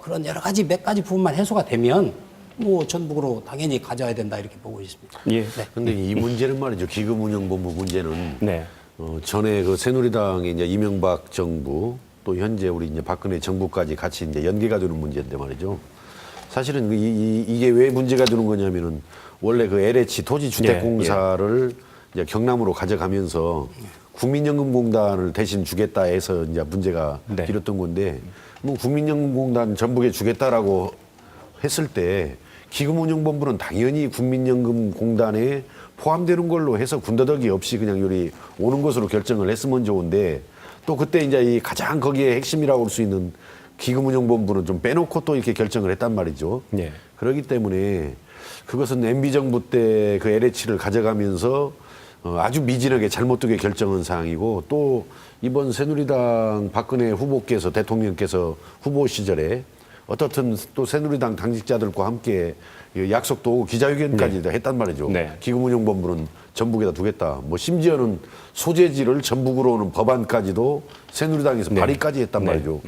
그런 여러 가지 몇 가지 부분만 해소가 되면 뭐 전북으로 당연히 가져야 된다 이렇게 보고 있습니다. 예. 근데 이 문제는 말이죠. 기금운용본부 문제는 네. 전에 전해의 이제 이명박 정부 또 현재 우리 이제 박근혜 정부까지 같이 이제 연계가 되는 문제인데 말이죠. 사실은 이게 왜 문제가 되는 거냐면은 원래 LH 토지주택공사를 이제 경남으로 가져가면서 국민연금공단을 대신 주겠다 해서 이제 문제가 네. 일었던 건데 뭐 국민연금공단 전북에 주겠다라고 했을 때 기금운용본부는 당연히 국민연금공단에 포함되는 걸로 해서 군더더기 없이 그냥 요리 오는 것으로 결정을 했으면 좋은데 또 그때 이제 이 가장 거기에 핵심이라고 할 수 있는 기금운용본부는 좀 빼놓고 또 이렇게 결정을 했단 말이죠. 네. 그렇기 때문에 그것은 MB정부 때 LH를 가져가면서 아주 미진하게 잘못되게 결정한 사항이고 또 이번 새누리당 박근혜 후보께서 대통령께서 후보 시절에 어떻든 또 새누리당 당직자들과 함께 약속도 오고 기자회견까지 했단 말이죠. 네. 기금운용본부는 전북에다 두겠다. 뭐 심지어는 소재지를 전북으로 오는 법안까지도 새누리당에서 네. 발의까지 했단 네. 말이죠.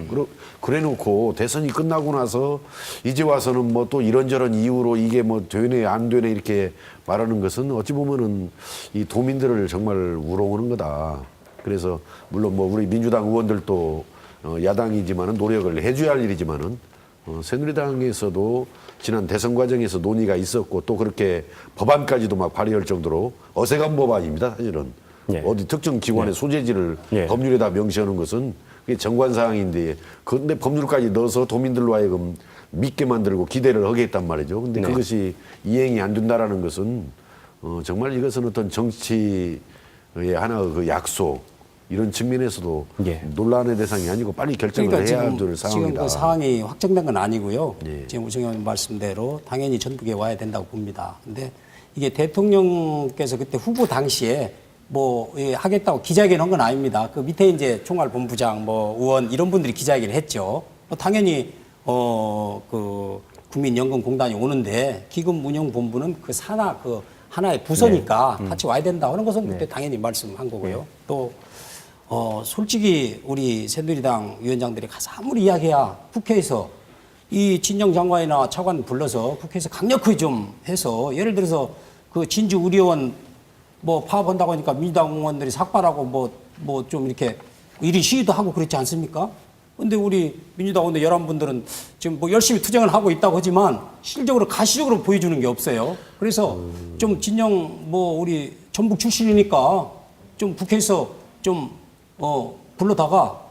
그래놓고 대선이 끝나고 나서 이제 와서는 뭐 또 이런저런 이유로 이게 뭐 되네 안 되네 이렇게 말하는 것은 어찌 보면은 이 도민들을 정말 우롱하는 거다. 그래서 물론 뭐 우리 민주당 의원들도 야당이지만은 노력을 해줘야 할 일이지만은 새누리당에서도 지난 대선 과정에서 논의가 있었고 또 그렇게 법안까지도 막 발의할 정도로 어색한 법안입니다. 사실은 예. 어디 특정 기관의 예. 소재지를 예. 법률에다 명시하는 것은 그게 정관사항인데 그런데 법률까지 넣어서 도민들로 하여금 믿게 만들고 기대를 하게 했단 말이죠. 근데 네. 그것이 이행이 안 된다라는 것은 정말 이것은 어떤 정치의 하나의 그 약속 이런 측면에서도 예. 논란의 대상이 아니고 빨리 결정을 해야 될 지금 상황이다. 그 상황이 확정된 건 아니고요. 예. 지금 우승 의원 말씀대로 당연히 전북에 와야 된다고 봅니다. 근데 이게 대통령께서 그때 후보 당시에 뭐 하겠다고 기자회견 한 건 아닙니다. 그 밑에 이제 총괄본부장 뭐 의원 이런 분들이 기자회견을 했죠. 당연히 그 국민연금공단이 오는데 기금운용본부는 그 하나의 부서니까 같이 와야 된다 하는 것은 그때 당연히 말씀한 거고요. 또 솔직히 우리 새누리당 위원장들이 가서 아무리 이야기해야 국회에서 이 진영 장관이나 차관 불러서 국회에서 강력하게 좀 해서 예를 들어서 그 진주 의료원 뭐 파업한다고 하니까 민주당 의원들이 삭발하고 뭐 좀 이렇게 이리 시위도 하고 그렇지 않습니까? 근데 우리 민주당 의원들 11분들은 지금 뭐 열심히 투쟁을 하고 있다고 하지만 실적으로 가시적으로 보여주는 게 없어요. 그래서 좀 진영 뭐 우리 전북 출신이니까 좀 국회에서 좀 불러다가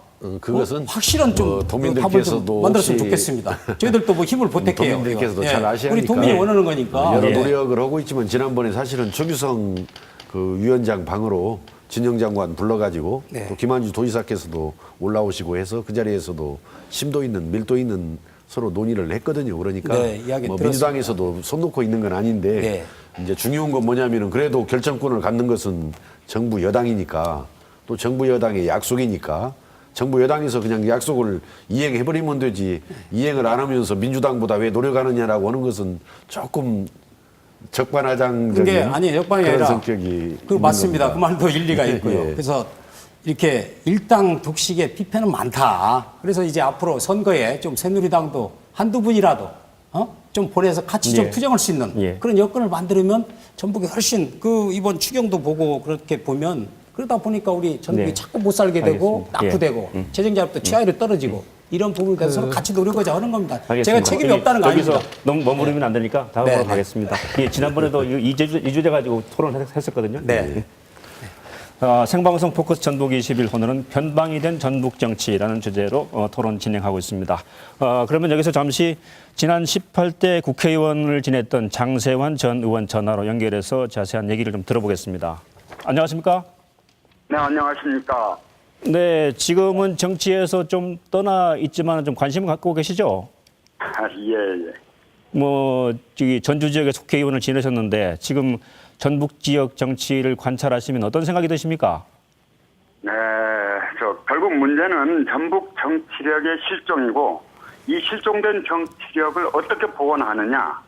그것은 확실한 좀 뭐 답을 좀 도민들께서도 만들었으면 혹시 좋겠습니다. 저희들도 뭐 힘을 보탤게요. 도민들께서도 이거. 잘 아셔야 우리 하니까. 도민이 원하는 거니까. 여러 예. 노력을 하고 있지만 지난번에 사실은 최규성 그 위원장 방으로 진영 장관 불러가지고 네. 또 김한주 도지사께서도 올라오시고 해서 그 자리에서도 심도 있는 밀도 있는 서로 논의를 했거든요. 그러니까 네, 이야기 뭐 들었습니다. 민주당에서도 손 놓고 있는 건 아닌데 네. 이제 중요한 건 뭐냐면은 그래도 결정권을 갖는 것은 정부 여당이니까 또 정부 여당의 약속이니까 정부 여당에서 그냥 약속을 이행해버리면 되지 이행을 안 하면서 민주당보다 왜 노력하느냐라고 하는 것은 조금 적반하장적인 그게 아니 역방이 그런 아니라 성격이 그 있는 맞습니다. 겁니다. 그 말도 일리가 있고요. 예. 그래서 이렇게 일당 독식의 비판은 많다. 그래서 이제 앞으로 선거에 좀 새누리당도 한두 분이라도 좀 보내서 같이 좀 예. 투쟁할 수 있는 예. 그런 여건을 만들면 전북이 훨씬 그 이번 추경도 보고 그렇게 보면 그러다 보니까 우리 전북이 네. 자꾸 못 살게 되고 알겠습니다. 낙후되고 재정자립도 취하율이 떨어지고 이런 부분에 대해서 서로 같이 노력하자 하는 겁니다. 알겠습니다. 제가 책임이 없다는 거 여기서 아닙니다. 너무 머무르면 안 되니까 다음으로 네, 네. 가겠습니다. 예, 지난번에도 이 주제 가지고 토론했었거든요. 네. 생방송 포커스 전북 20일 오늘은 변방이 된 전북 정치라는 주제로 토론 진행하고 있습니다. 그러면 여기서 잠시 지난 18대 국회의원을 지냈던 장세환 전 의원 전화로 연결해서 자세한 얘기를 좀 들어보겠습니다. 안녕하십니까? 네, 안녕하십니까. 네, 지금은 정치에서 좀 떠나 있지만 좀 관심을 갖고 계시죠? 예, 예. 뭐 저기 전주 지역에 국회의원을 지내셨는데 지금 전북 지역 정치를 관찰하시면 어떤 생각이 드십니까? 네, 결국 문제는 전북 정치력의 실종이고 이 실종된 정치력을 어떻게 복원하느냐,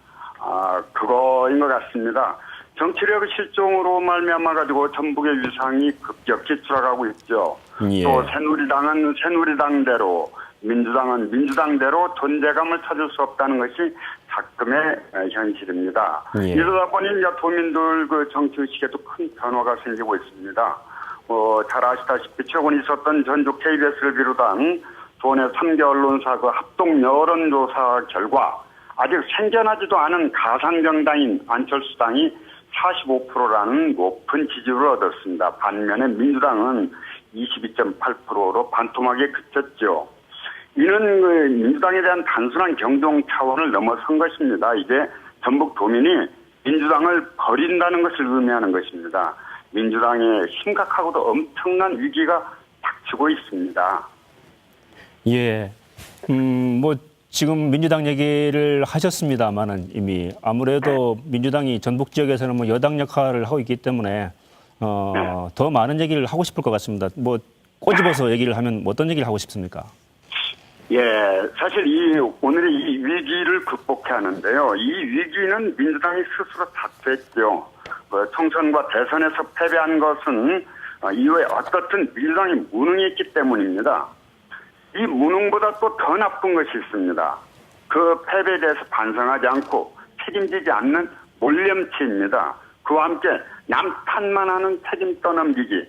그거인 것 같습니다. 정치력의 실종으로 말미암아 가지고 전북의 위상이 급격히 추락하고 있죠. 예. 또 새누리당은 새누리당대로, 민주당은 민주당대로 존재감을 찾을 수 없다는 것이 작금의 현실입니다. 예. 이러다 보니 이제 도민들 그 정치의식에도 큰 변화가 생기고 있습니다. 잘 아시다시피 최근 있었던 전주 KBS를 비롯한 도내 3개 언론사 그 합동 여론조사 결과 아직 생겨나지도 않은 가상정당인 안철수당이 45%라는 높은 지지를 얻었습니다. 반면에 민주당은 22.8%로 반토막에 그쳤죠. 이는 그 민주당에 대한 단순한 경종 차원을 넘어선 것입니다. 이제 전북 도민이 민주당을 버린다는 것을 의미하는 것입니다. 민주당에 심각하고도 엄청난 위기가 닥치고 있습니다. 예. 뭐 지금 민주당 얘기를 하셨습니다만은 이미 아무래도 민주당이 전북 지역에서는 뭐 여당 역할을 하고 있기 때문에 더 많은 얘기를 하고 싶을 것 같습니다. 뭐 꼬집어서 얘기를 하면 어떤 얘기를 하고 싶습니까? 예, 사실 오늘의 이 위기를 극복해야 하는데요. 이 위기는 민주당이 스스로 자초했죠. 총선과 대선에서 패배한 것은 이후에 어떻든 민주당이 무능했기 때문입니다. 이 무능보다 또 더 나쁜 것이 있습니다. 그 패배에 대해서 반성하지 않고 책임지지 않는 몰염치입니다. 그와 함께 남 탓만 하는 책임 떠넘기기.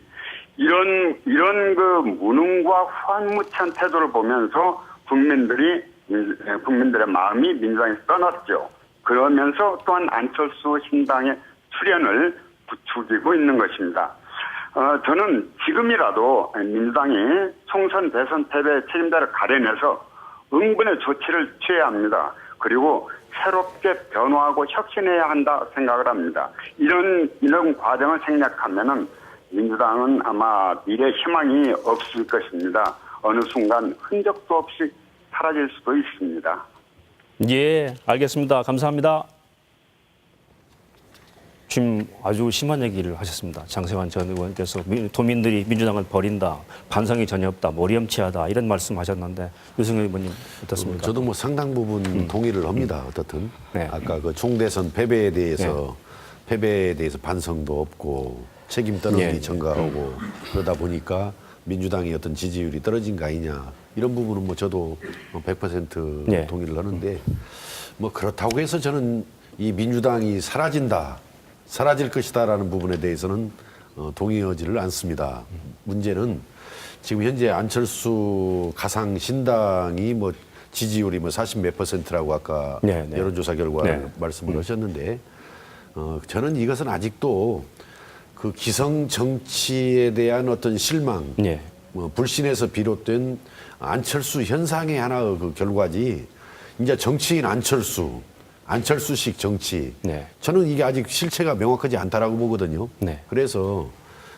이런 그 무능과 후한무치한 태도를 보면서 국민들의 마음이 민주당에서 떠났죠. 그러면서 또한 안철수 신당의 출현을 부추기고 있는 것입니다. 저는 지금이라도 민주당이 총선 대선 패배의 책임자를 가려내서 응분의 조치를 취해야 합니다. 그리고 새롭게 변화하고 혁신해야 한다 생각을 합니다. 이런 과정을 생략하면은 민주당은 아마 미래 희망이 없을 것입니다. 어느 순간 흔적도 없이 사라질 수도 있습니다. 예, 알겠습니다. 감사합니다. 지금 아주 심한 얘기를 하셨습니다. 장세환 전 의원께서 도민들이 민주당을 버린다, 반성이 전혀 없다, 머리엄치하다 이런 말씀하셨는데 유승현 의원님 어떻습니까? 저도 뭐 상당 부분 동의를 합니다. 어떻든 네. 아까 그 총대선 패배에 대해서 반성도 없고 책임 떠넘기 예. 전가하고 그러다 보니까 민주당의 어떤 지지율이 떨어진 거 아니냐 이런 부분은 뭐 저도 100% 예. 동의를 하는데 뭐 그렇다고 해서 저는 이 민주당이 사라질 것이다라는 부분에 대해서는 동의하지를 않습니다. 문제는 지금 현재 안철수 가상 신당이 뭐 지지율이 뭐 40몇 %라고 아까 네, 네. 여론조사 결과를 네. 말씀을 하셨는데 저는 이것은 아직도 그 기성 정치에 대한 어떤 실망 예. 뭐 불신에서 비롯된 안철수 현상의 하나의 그 결과지 이제 정치인 안철수식 정치. 네. 저는 이게 아직 실체가 명확하지 않다라고 보거든요. 네. 그래서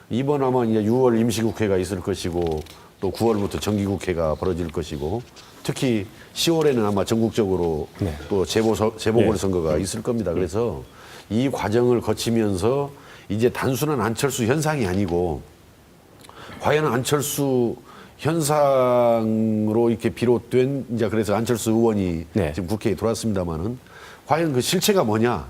이번 아마 이제 6월 임시국회가 있을 것이고 또 9월부터 정기국회가 벌어질 것이고 특히 10월에는 아마 전국적으로 네. 또 재보궐선거가 있을 겁니다. 그래서 이 과정을 거치면서 이제 단순한 안철수 현상이 아니고 과연 안철수 현상으로 이렇게 비롯된 이제 그래서 안철수 의원이 네. 지금 국회에 들어왔습니다만은 과연 그 실체가 뭐냐,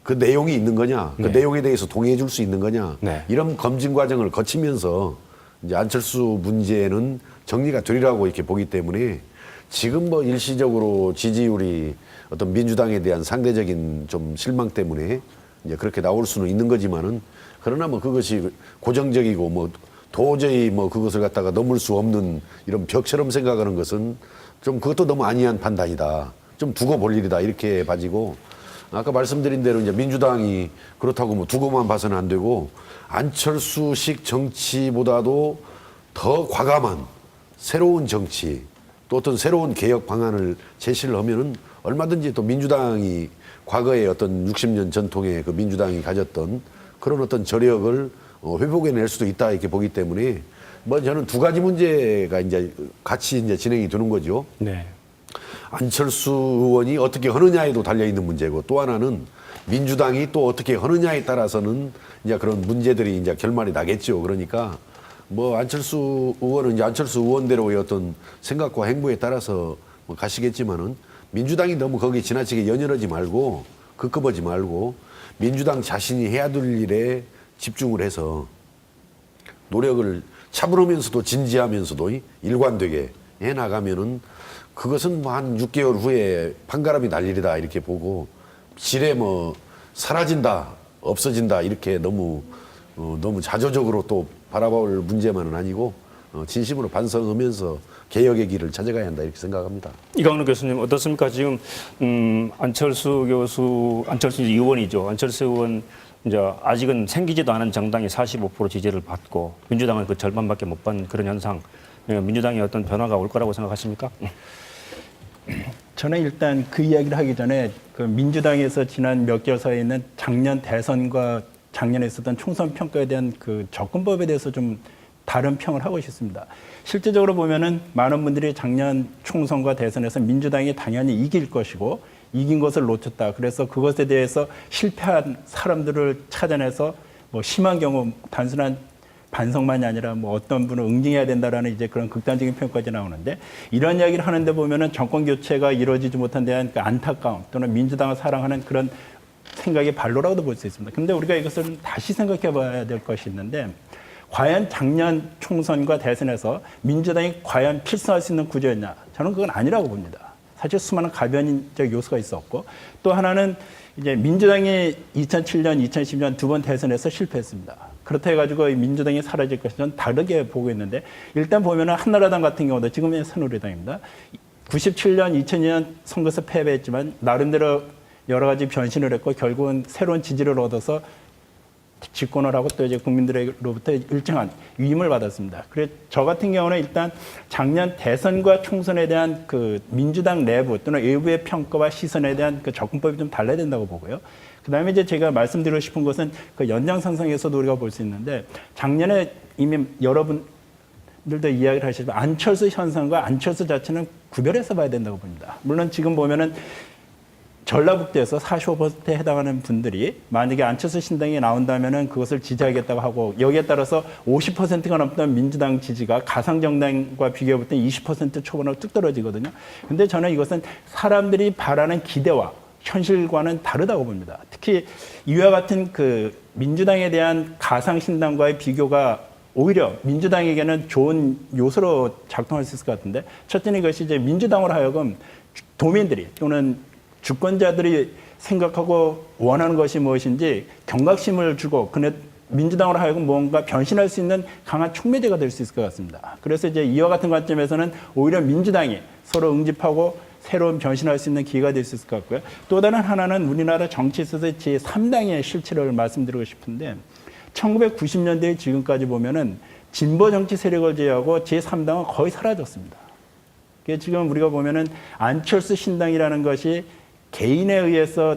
그 내용이 있는 거냐, 그 네. 내용에 대해서 동의해 줄 수 있는 거냐, 네. 이런 검증 과정을 거치면서 이제 안철수 문제는 정리가 되리라고 이렇게 보기 때문에 지금 뭐 일시적으로 지지율이 어떤 민주당에 대한 상대적인 좀 실망 때문에 이제 그렇게 나올 수는 있는 거지만은 그러나 뭐 그것이 고정적이고 뭐 도저히 뭐 그것을 갖다가 넘을 수 없는 이런 벽처럼 생각하는 것은 좀 그것도 너무 안이한 판단이다. 좀 두고 볼 일이다. 이렇게 봐지고 아까 말씀드린 대로 이제 민주당이 그렇다고 뭐 두고만 봐서는 안 되고 안철수식 정치보다도 더 과감한 새로운 정치 또 어떤 새로운 개혁 방안을 제시를 하면은 얼마든지 또 민주당이 과거의 어떤 60년 전통의 그 민주당이 가졌던 그런 어떤 저력을 회복해낼 수도 있다 이렇게 보기 때문에 뭐 저는 두 가지 문제가 이제 같이 이제 진행이 되는 거죠. 네. 안철수 의원이 어떻게 하느냐에도 달려 있는 문제고 또 하나는 민주당이 또 어떻게 하느냐에 따라서는 이제 그런 문제들이 이제 결말이 나겠죠. 그러니까 뭐 안철수 의원은 이제 안철수 의원대로의 어떤 생각과 행보에 따라서 뭐 가시겠지만은 민주당이 너무 거기 지나치게 연연하지 말고 급급하지 말고 민주당 자신이 해야 될 일에 집중을 해서 노력을 차분하면서도 진지하면서도 일관되게 해 나가면은 그것은 뭐 한 6개월 후에 판가름이 날 일이다 이렇게 보고 지레 뭐 사라진다 없어진다 이렇게 너무 자조적으로 또 바라볼 문제만은 아니고 진심으로 반성하면서 개혁의 길을 찾아가야 한다 이렇게 생각합니다. 이광로 교수님 어떻습니까? 지금 안철수 의원이죠. 안철수 의원 이제 아직은 생기지도 않은 정당이 45% 지지를 받고 민주당은 그 절반밖에 못 받는 그런 현상. 민주당에 어떤 변화가 올 거라고 생각하십니까? 저는 일단 그 이야기를 하기 전에 그 민주당에서 지난 몇 개월 사이에 있는 작년 대선과 작년에 있었던 총선 평가에 대한 그 접근법에 대해서 좀 다른 평을 하고 싶습니다. 실제적으로 보면은 많은 분들이 작년 총선과 대선에서 민주당이 당연히 이길 것이고 이긴 것을 놓쳤다. 그래서 그것에 대해서 실패한 사람들을 찾아내서 뭐 심한 경우 단순한 반성만이 아니라 뭐 어떤 분은 응징해야 된다라는 이제 그런 극단적인 평가까지 나오는데 이런 이야기를 하는데 보면은 정권 교체가 이루어지지 못한 데한 그 안타까움 또는 민주당을 사랑하는 그런 생각의 발로라고도 볼 수 있습니다. 그런데 우리가 이것을 다시 생각해 봐야 될 것이 있는데 과연 작년 총선과 대선에서 민주당이 과연 필승할 수 있는 구조였냐? 저는 그건 아니라고 봅니다. 사실 수많은 가변적 요소가 있었고 또 하나는 이제 민주당이 2007년, 2010년 두 번 대선에서 실패했습니다. 그렇다 해가지고 민주당이 사라질 것이 저는 다르게 보고 있는데 일단 보면은 한나라당 같은 경우도 지금은 새누리당입니다. 97년, 2002년 선거에서 패배했지만 나름대로 여러 가지 변신을 했고 결국은 새로운 지지를 얻어서 집권을 하고 또 이제 국민들로부터 일정한 위임을 받았습니다. 그래서 저 같은 경우는 일단 작년 대선과 총선에 대한 그 민주당 내부 또는 외부의 평가와 시선에 대한 그 접근법이 좀 달라야 된다고 보고요. 그다음에 이제 제가 말씀드리고 싶은 것은 그 연장선상에서도 우리가 볼 수 있는데 작년에 이미 여러분들도 이야기를 하시지만 안철수 현상과 안철수 자체는 구별해서 봐야 된다고 봅니다. 물론 지금 보면은 전라북도에서 45%에 해당하는 분들이 만약에 안철수 신당이 나온다면은 그것을 지지하겠다고 하고 여기에 따라서 50%가 넘던 민주당 지지가 가상정당과 비교해 볼 때 20% 초반으로 뚝 떨어지거든요. 근데 저는 이것은 사람들이 바라는 기대와 현실과는 다르다고 봅니다. 특히 이와 같은 그 민주당에 대한 가상신당과의 비교가 오히려 민주당에게는 좋은 요소로 작동할 수 있을 것 같은데 첫째는 이것이 이제 민주당으로 하여금 도민들이 또는 주권자들이 생각하고 원하는 것이 무엇인지 경각심을 주고 민주당으로 하여금 뭔가 변신할 수 있는 강한 촉매제가 될 수 있을 것 같습니다. 그래서 이제 이와 같은 관점에서는 오히려 민주당이 서로 응집하고 새로운 변신할 수 있는 기회가 될 수 있을 것 같고요. 또 다른 하나는 우리나라 정치에 있어서 제3당의 실체를 말씀드리고 싶은데 1990년대 지금까지 보면은 진보 정치 세력을 제외하고 제3당은 거의 사라졌습니다. 그게 지금 우리가 보면은 안철수 신당이라는 것이 개인에 의해서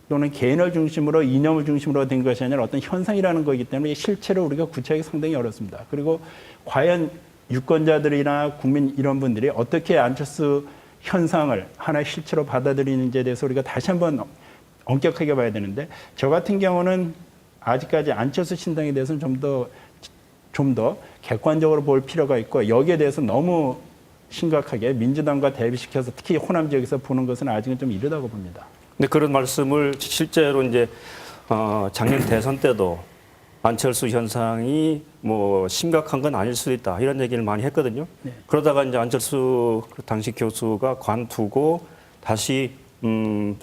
또는 개인을 중심으로 이념을 중심으로 된 것이 아니라 어떤 현상이라는 거기 때문에 실체로 우리가 구체하기 상당히 어렵습니다. 그리고 과연 유권자들이나 국민 이런 분들이 어떻게 안철수 현상을 하나의 실체로 받아들이는지에 대해서 우리가 다시 한번 엄격하게 봐야 되는데, 저 같은 경우는 아직까지 안철수 신당에 대해서는 좀 더 객관적으로 볼 필요가 있고, 여기에 대해서 너무 심각하게 민주당과 대비시켜서 특히 호남 지역에서 보는 것은 아직은 좀 이르다고 봅니다. 근데 그런 말씀을 실제로 이제 작년 대선 때도 안철수 현상이 뭐 심각한 건 아닐 수도 있다 이런 얘기를 많이 했거든요. 네. 그러다가 이제 안철수 그 당시 교수가 관두고 다시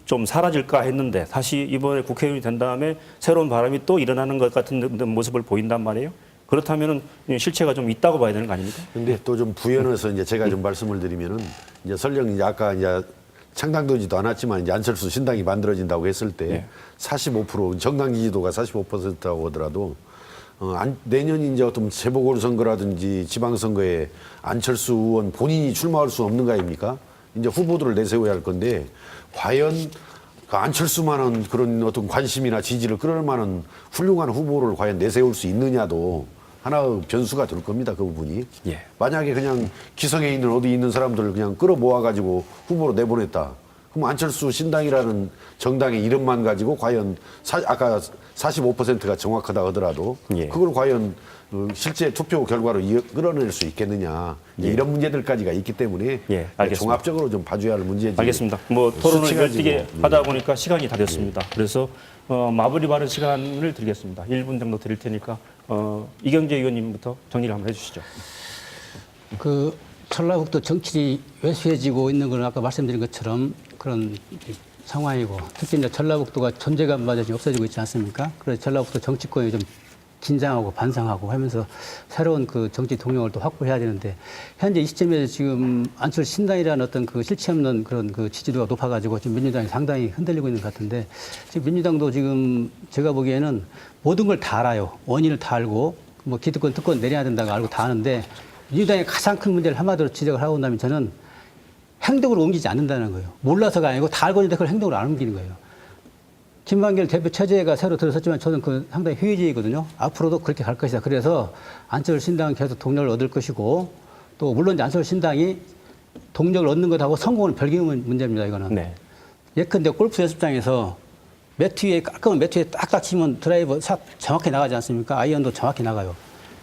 좀 사라질까 했는데 다시 이번에 국회의원이 된 다음에 새로운 바람이 또 일어나는 것 같은 모습을 보인단 말이에요. 그렇다면은 실체가 좀 있다고 봐야 되는 거 아닙니까? 근데 또 좀 부연해서 이제 제가 좀 말씀을 드리면은 이제 설령 이제 아까 이제 창당되지도 않았지만 이제 안철수 신당이 만들어진다고 했을 때 네. 45% 정당 지지도가 45%라고 하더라도 내년 이제 어떤 재보궐선거라든지 지방선거에 안철수 의원 본인이 출마할 수 없는 거 아닙니까? 이제 후보들을 내세워야 할 건데 과연 그 안철수만한 그런 어떤 관심이나 지지를 끌어낼 만한 훌륭한 후보를 과연 내세울 수 있느냐도 하나의 변수가 될 겁니다. 그 부분이. 예. 만약에 그냥 기성에 있는 어디 있는 사람들을 그냥 끌어모아가지고 후보로 내보냈다. 그럼 안철수 신당이라는 정당의 이름만 가지고 과연 아까 45%가 정확하다 하더라도 예. 그걸 과연 실제 투표 결과로 끌어낼 수 있겠느냐. 예. 이런 문제들까지가 있기 때문에 예, 알겠습니다. 종합적으로 좀 봐줘야 할 문제지. 알겠습니다. 뭐 토론을 수치가 열띠게 지금, 하다 보니까 시간이 다 됐습니다. 그래서 마무리 발언 시간을 드리겠습니다. 1분 정도 드릴 테니까 이경재 의원님부터 정리를 한번 해주시죠. 그 전라북도 정치이 왜소해지고 있는 건 아까 말씀드린 것처럼 그런 상황이고, 특히 이제 전라북도가 존재감마저 지금 없어지고 있지 않습니까? 그래서 전라북도 정치권이 좀 긴장하고 반성하고 하면서 새로운 그 정치 동력을 또 확보해야 되는데, 현재 이 시점에서 지금 안철수 신당이라는 어떤 그 실체 없는 그런 그 지지도가 높아가지고 지금 민주당이 상당히 흔들리고 있는 것 같은데, 지금 민주당도 지금 제가 보기에는 모든 걸 다 알아요. 원인을 다 알고 뭐 기득권, 특권 내려야 된다고 알고 다 아는데, 민주당의 가장 큰 문제를 한마디로 지적을 하고 온다면 저는 행동으로 옮기지 않는다는 거예요. 몰라서가 아니고 다 알고 있는데 그걸 행동으로 안 옮기는 거예요. 김만길 대표 체제가 새로 들어섰지만 저는 그 상당히 회의적이거든요. 앞으로도 그렇게 갈 것이다. 그래서 안철수 신당은 계속 동력을 얻을 것이고, 또 물론 안철수 신당이 동력을 얻는 것하고 성공은 별개 문제입니다. 이거는. 네. 예컨대 골프 연습장에서 매트 위에 깔끔한 매트 위에 딱딱 치면 드라이버 샷 정확히 나가지 않습니까? 아이언도 정확히 나가요.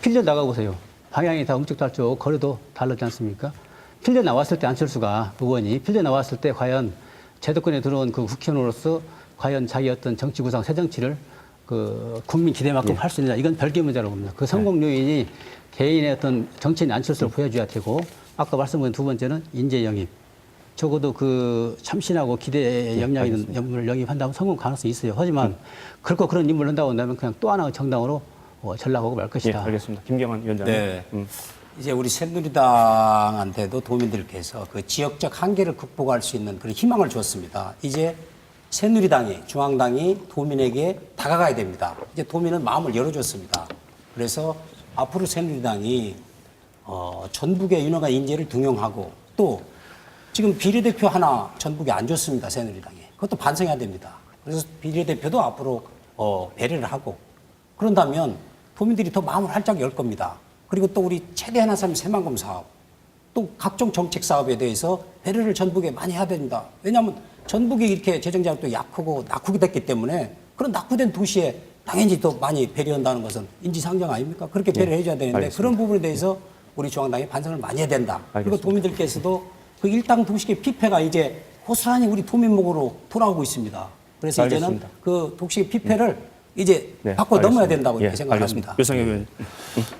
필드 나가보세요. 방향이 다 움쭉달쭉 거리도 다르지 않습니까? 필드 나왔을 때 안철수가 의원이 필드 나왔을 때 과연 제도권에 들어온 그 국회의원으로서 과연 자기 어떤 정치 구상 새 정치를 그 국민 기대만큼 할 수 있느냐, 이건 별개 문제라고 봅니다. 그 성공 요인이 개인의 어떤 정치인 안철수를 보여줘야 되고, 아까 말씀드린 두 번째는 인재 영입. 적어도 그 참신하고 기대에 영향 있는 인물을 영입한다면 성공 가능성이 있어요. 하지만 그렇고 그런 인물을 한다고 한다면 그냥 또 하나의 정당으로 전락하고 말 예, 것이다. 알겠습니다. 김경환 위원장님. 네. 이제 우리 새누리당한테도 도민들께서 그 지역적 한계를 극복할 수 있는 그런 희망을 줬습니다. 이제 새누리당이, 중앙당이 도민에게 다가가야 됩니다. 이제 도민은 마음을 열어줬습니다. 그래서 앞으로 새누리당이 전북의 유능한 인재를 등용하고, 또 지금 비례대표 하나 전북에 안 줬습니다. 새누리당이. 그것도 반성해야 됩니다. 그래서 비례대표도 앞으로 배려를 하고, 그런다면 도민들이 더 마음을 활짝 열 겁니다. 그리고 또 우리 최대 하나삼 새만금 사업, 또 각종 정책 사업에 대해서 배려를 전북에 많이 해야 됩니다. 왜냐하면 전북이 이렇게 재정자력도 약하고 낙후게 됐기 때문에 그런 낙후된 도시에 당연히 더 많이 배려한다는 것은 인지상정 아닙니까? 그렇게 배려해 줘야 되는데, 알겠습니다. 그런 부분에 대해서 우리 중앙당이 반성을 많이 해야 된다. 그리고 알겠습니다. 도민들께서도 그 일당 독식의 피폐가 이제 고스란히 우리 도민목으로 돌아오고 있습니다. 그래서 알겠습니다. 이제는 그 독식의 피폐를 이제 네, 바꿔 넘어야 알겠습니다. 된다고 이렇게 예, 생각합니다. 알겠습니다. 유성혁 의원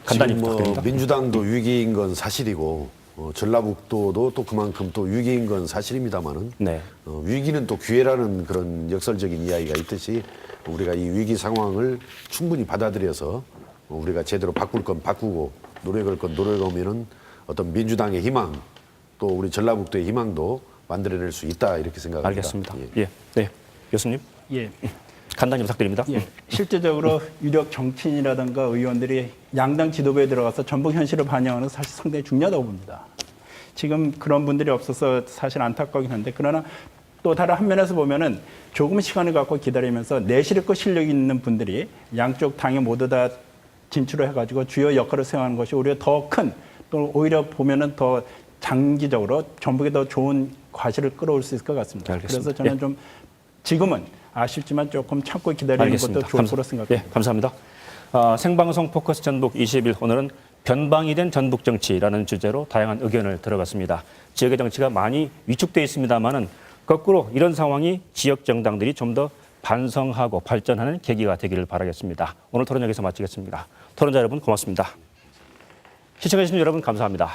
간단히 지금 부탁드립니다. 민주당도 위기인 건 사실이고 전라북도도 또 그만큼 또 위기인 건 사실입니다만은 네. 위기는 또 기회라는 그런 역설적인 이야기가 있듯이 우리가 이 위기 상황을 충분히 받아들여서 우리가 제대로 바꿀 건 바꾸고 노력할 건 노력하면은 어떤 민주당의 희망, 또 우리 전라북도의 희망도 만들어낼 수 있다, 이렇게 생각합니다. 알겠습니다. 예. 예. 네. 교수님. 예. 간단히 부탁드립니다. 예, 실제적으로 유력 정치인이라든가 의원들이 양당 지도부에 들어가서 전북 현실을 반영하는 건 사실 상당히 중요하다고 봅니다. 지금 그런 분들이 없어서 사실 안타까우긴 한데, 그러나 또 다른 한면에서 보면은 조금 시간을 갖고 기다리면서 내실있고 실력이 있는 분들이 양쪽 당에 모두 다 진출을 해가지고 주요 역할을 수행하는 것이 오히려 더 큰, 또 오히려 보면은 더 장기적으로 전북에 더 좋은 과실을 끌어올 수 있을 것 같습니다. 알겠습니다. 그래서 저는 좀 지금은 아쉽지만 조금 참고 기다리는 알겠습니다. 것도 좋을 거로 생각합니다. 예, 감사합니다. 생방송 포커스 전북 20일 오늘은 변방이 된 전북 정치라는 주제로 다양한 의견을 들어봤습니다. 지역의 정치가 많이 위축되어 있습니다만은 거꾸로 이런 상황이 지역 정당들이 좀 더 반성하고 발전하는 계기가 되기를 바라겠습니다. 오늘 토론 여기서 마치겠습니다. 토론자 여러분 고맙습니다. 시청해주신 여러분 감사합니다.